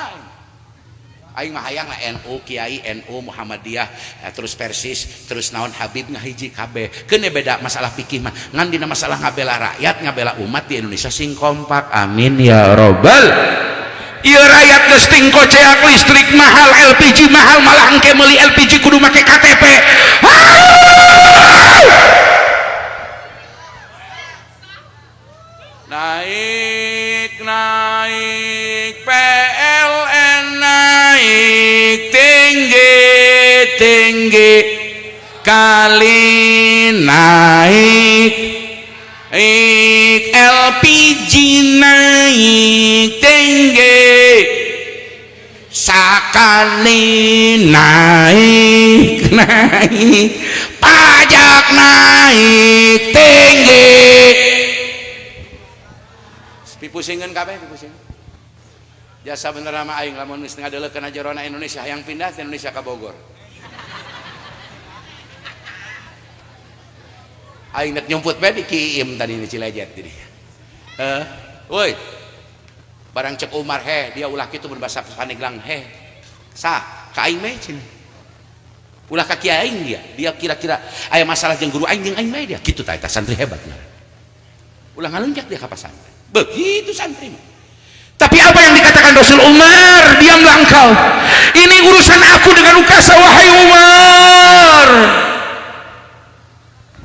aing mah hayang lah NU Kiai NU Muhammadiyah terus Persis terus naon Habib ngahiji kabeh keun beda masalah fikih mah ngan dina masalah ngabela rakyat ngabela umat di Indonesia sing kompak amin ya robbal ieu rakyat geus ting koceak listrik mahal LPG mahal malah engke meuli LPG kudu make KTP naik PLN naik tinggi kali naik LPG naik tinggi sakali naik pajak naik tinggi pipusingkeun kabeh pipusingkeun jasa bener sama aing lamun geus ngadeulekeun ajarona Indonesia hayang pindah ke Indonesia ka Bogor aing net nyumput bae di Kiim tadi di Cilejet tadi woi barang cek Umar dia ulah kitu berbahasa Pandeglang sa ka aing mah cenah ulah ka kiai aing dia kira-kira aya masalah jeung guru aing jeung aing mah dia kitu tah eta santri hebatna ulah ngalunjak dia ka pasantren begitu santri tapi apa yang dikatakan Rasul Umar diamlah engkau ini urusan aku dengan Ukasha wahai Umar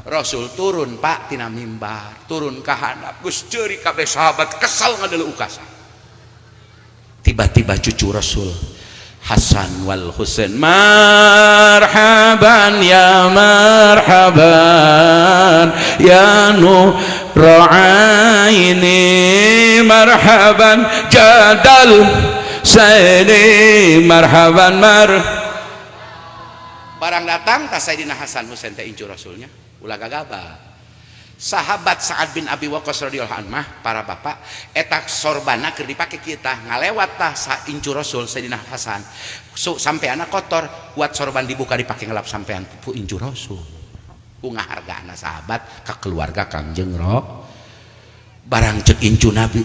Rasul turun Pak tina mimbar turun ka handap geus ceuri kabeh sahabat kesal ngadeuleuk Ukasha tiba-tiba cucu Rasul Hasan wal Husain, marhaban ya marhaban ya nuraini, marhaban jadal saini, marhaban barang datang tas Sayyidina Hasan Husain teh incu Rasulnya ulah gagabah. Sahabat Sa'ad bin Abi Waqqas radhiyallahu anhu, para bapak eta sorbana keur dipake kita ngalewat tah incu Rasul Sayyidina Hasan sampai anak kotor buat sorban dibuka dipake ngelap sampean pu incu Rasul ungah hargana sahabat ka keluarga Kangjeng Rasul barang cek incu Nabi,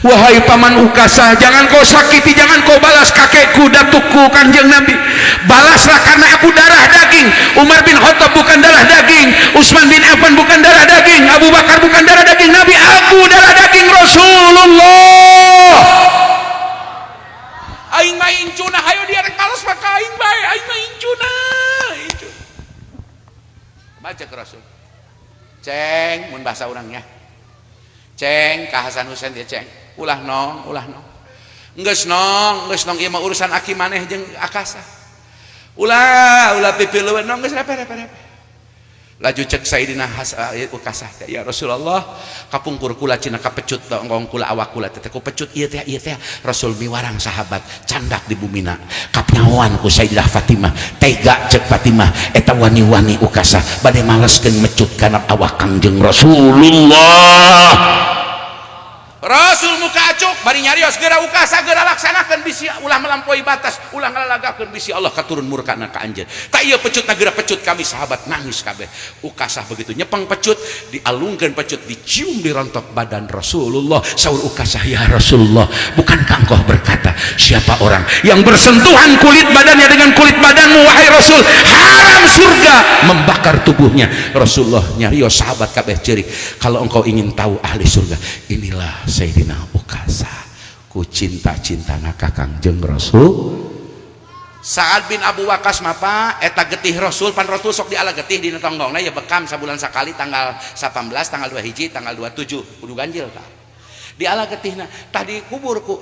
wahai paman Ukasah, jangan kau sakiti, jangan kau balas kakekku datukku Kanjeng Nabi, balaslah karena aku darah daging. Umar bin Khattab bukan darah daging, Utsman bin Affan bukan darah daging, Abu Bakar bukan darah daging Nabi, aku darah daging Rasulullah. Aing mah incuna hayo dia kalos maka aing bae, aing mah incuna. Baca ke Rasul, ceng mun bahasa urangnya, ceng ka Hasan Husain dia ceng, ulah nong geus nong ieu mah urusan aki maneh jeung Akasa, ulah pipileueun nong geus repe laju cek Sayyidina Ukasah teh, ya Rasulullah kapungkur kula cina kapecut ngong kula awak kula teh ku pecut ieu teh Rasul miwarang sahabat candak di bumina kapnyawan ku Sayyidah Fatimah, tega cek Fatimah eta wani-wani Ukasah bade maleskeun mecut kana awak Kangjeng Rasulullah. Rasul muka acuk bari nyarios geura Ukasah geura laksanakeun bisi ulah melampaui batas, ulah ngalagakeun bisi Allah katurun murkana ka anjeun. Tak ieu pecutna geura pecut kami sahabat nangis kabeh. Ukasah begitu nyepeng pecut, dialungkeun pecut, dicium di rontok badan Rasulullah. Saur Ukasah, ya Rasulullah, bukankah engkau berkata siapa orang yang bersentuhan kulit badannya dengan kulit badanmu wahai Rasul, haram surga membakar tubuhnya. Rasulullah nyarios sahabat kabeh ceurik, kalau engkau ingin tahu ahli surga, inilah Sayyidina Ukasah ku cinta-cintana ka Kangjeng Rasul. Sa'ad bin Abu Waqqas mapa eta getih Rasul pan Rasul sok diala getih dina tonggongna ya bekam sabulan sakali tanggal 18 tanggal 2 hiji tanggal 27 kudu ganjil tah diala getihna tah dikubur ku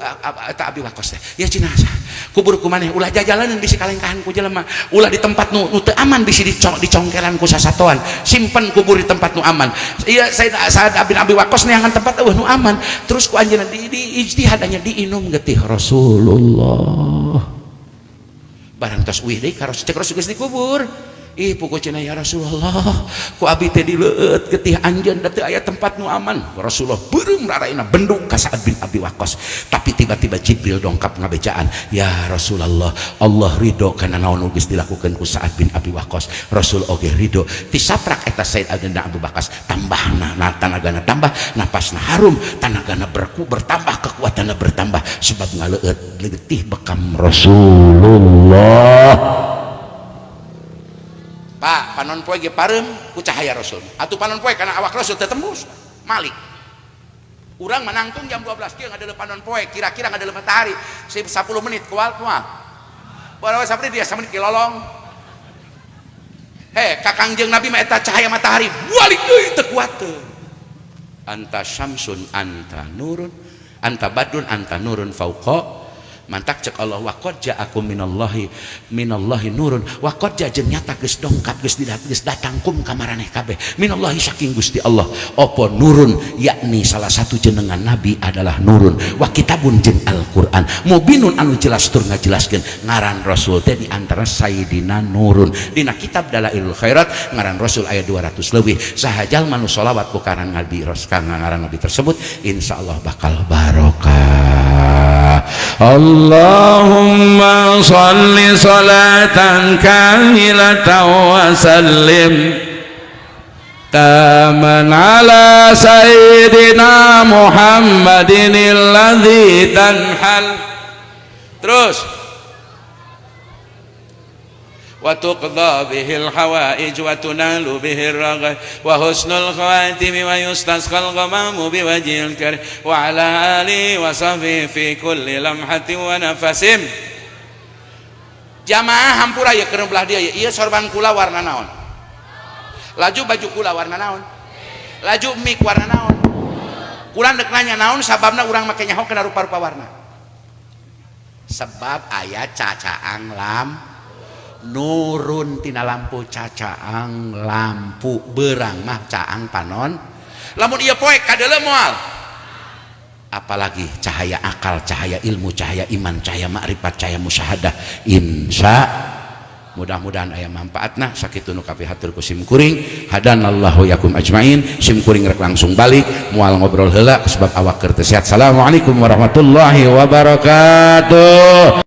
eta Abi Waqqas teh ya jenazah kubur ku maneh ulah jajalaneun bisi kalengkahan ku jelema ulah di tempat nu teu aman bisi dicongkelan ku sasatoan simpen kubur di tempat nu aman ieu Sa'ad bin Abi Waqqas neangan tempat nu aman terus ku anjeunna di ijtihad nya diinum getih Rasulullah barang tos uih deui ka Rasul cek Rasul geus dikubur ih pokok cenah ya Rasulullah ku abi teh dileut getih anjeun da teu aya tempat nu aman. Rasulullah beureum raraina bendung ka Sa'ad bin Abi Waqqas tapi tiba-tiba Jibril dongkap ngabejaan, ya Rasulullah Allah ridho kana naon geus dilakukeun ku Sa'ad bin Abi Waqqas. Rasul oge ridho tisaprak eta Said bin Abi Waqqas tambahna tanagana tambah napasna harum tanagana bertambah kekuatanna bertambah sebab ngaleut letih bekam Rasulullah. Pak panon poe ge pareum ku cahaya Rasul atuh panon poe kana awak Rasul teh tembus malik urang manangtung jam 12 kieu ngadeuleuk panon poe kira-kira ngadeuleuk matahari 10 menit kual barawa sapri dia 1 menit ki lolong ka Kangjeng Nabi mah eta cahaya matahari balik deui teu kuat teu anta syamsun anta nurun anta badrun anta nurun fauqa mantak cek Allah wa qad ja'akum minallahi nurun wa qad jeung nyata geus dongkap geus datang kum ka maraneh kabeh minallahi saking Gusti Allah apa nurun yakni salah satu jenengan nabi adalah nurun wa kitabun jeung Al-Qur'an mubinun anu jelas tur ngajelaskeun ngaran Rasul teh di antara Sayyidina Nurun dina kitab Dalailul Khairat ngaran Rasul aya 200 leuwih sahajal manu sholawat ku ngaran Nabi ngaran Nabi tersebut insyaallah bakal barokah. Allahumma sholli salatan kamilatan wa sallim taman ala sayyidina Muhammadin alladzi tanhal terus wa tuqda bihil hawaij wa tunalu bihir raghai wa husnul khawatim wa yustasqal ghamamu biwajhil karim wa ala alihi wa sahbihi fi kulli lamhatin wa nafasin. Jamaah hampura ya keur belah dia ieu sorban kula warna naon laju baju kula warna naon laju mik warna naon kula dek nanya naon sababna urang make nyaho kana rupa-rupa warna sebab aya cacaang nurun tina lampu cacaang lampu berang mah caang panon lamun ieu poek kadeuleu moal apalagi cahaya akal, cahaya ilmu, cahaya iman, cahaya makrifat, cahaya musyahadah. Insya mudah-mudahan aya manfaatna sakitu nu kapihatur ku sim kuring hadanallahu yakum ajmain. Sim kuring rek langsung balik moal ngobrol heula sebab awak keur teu sehat. Assalamualaikum warahmatullahi wabarakatuh.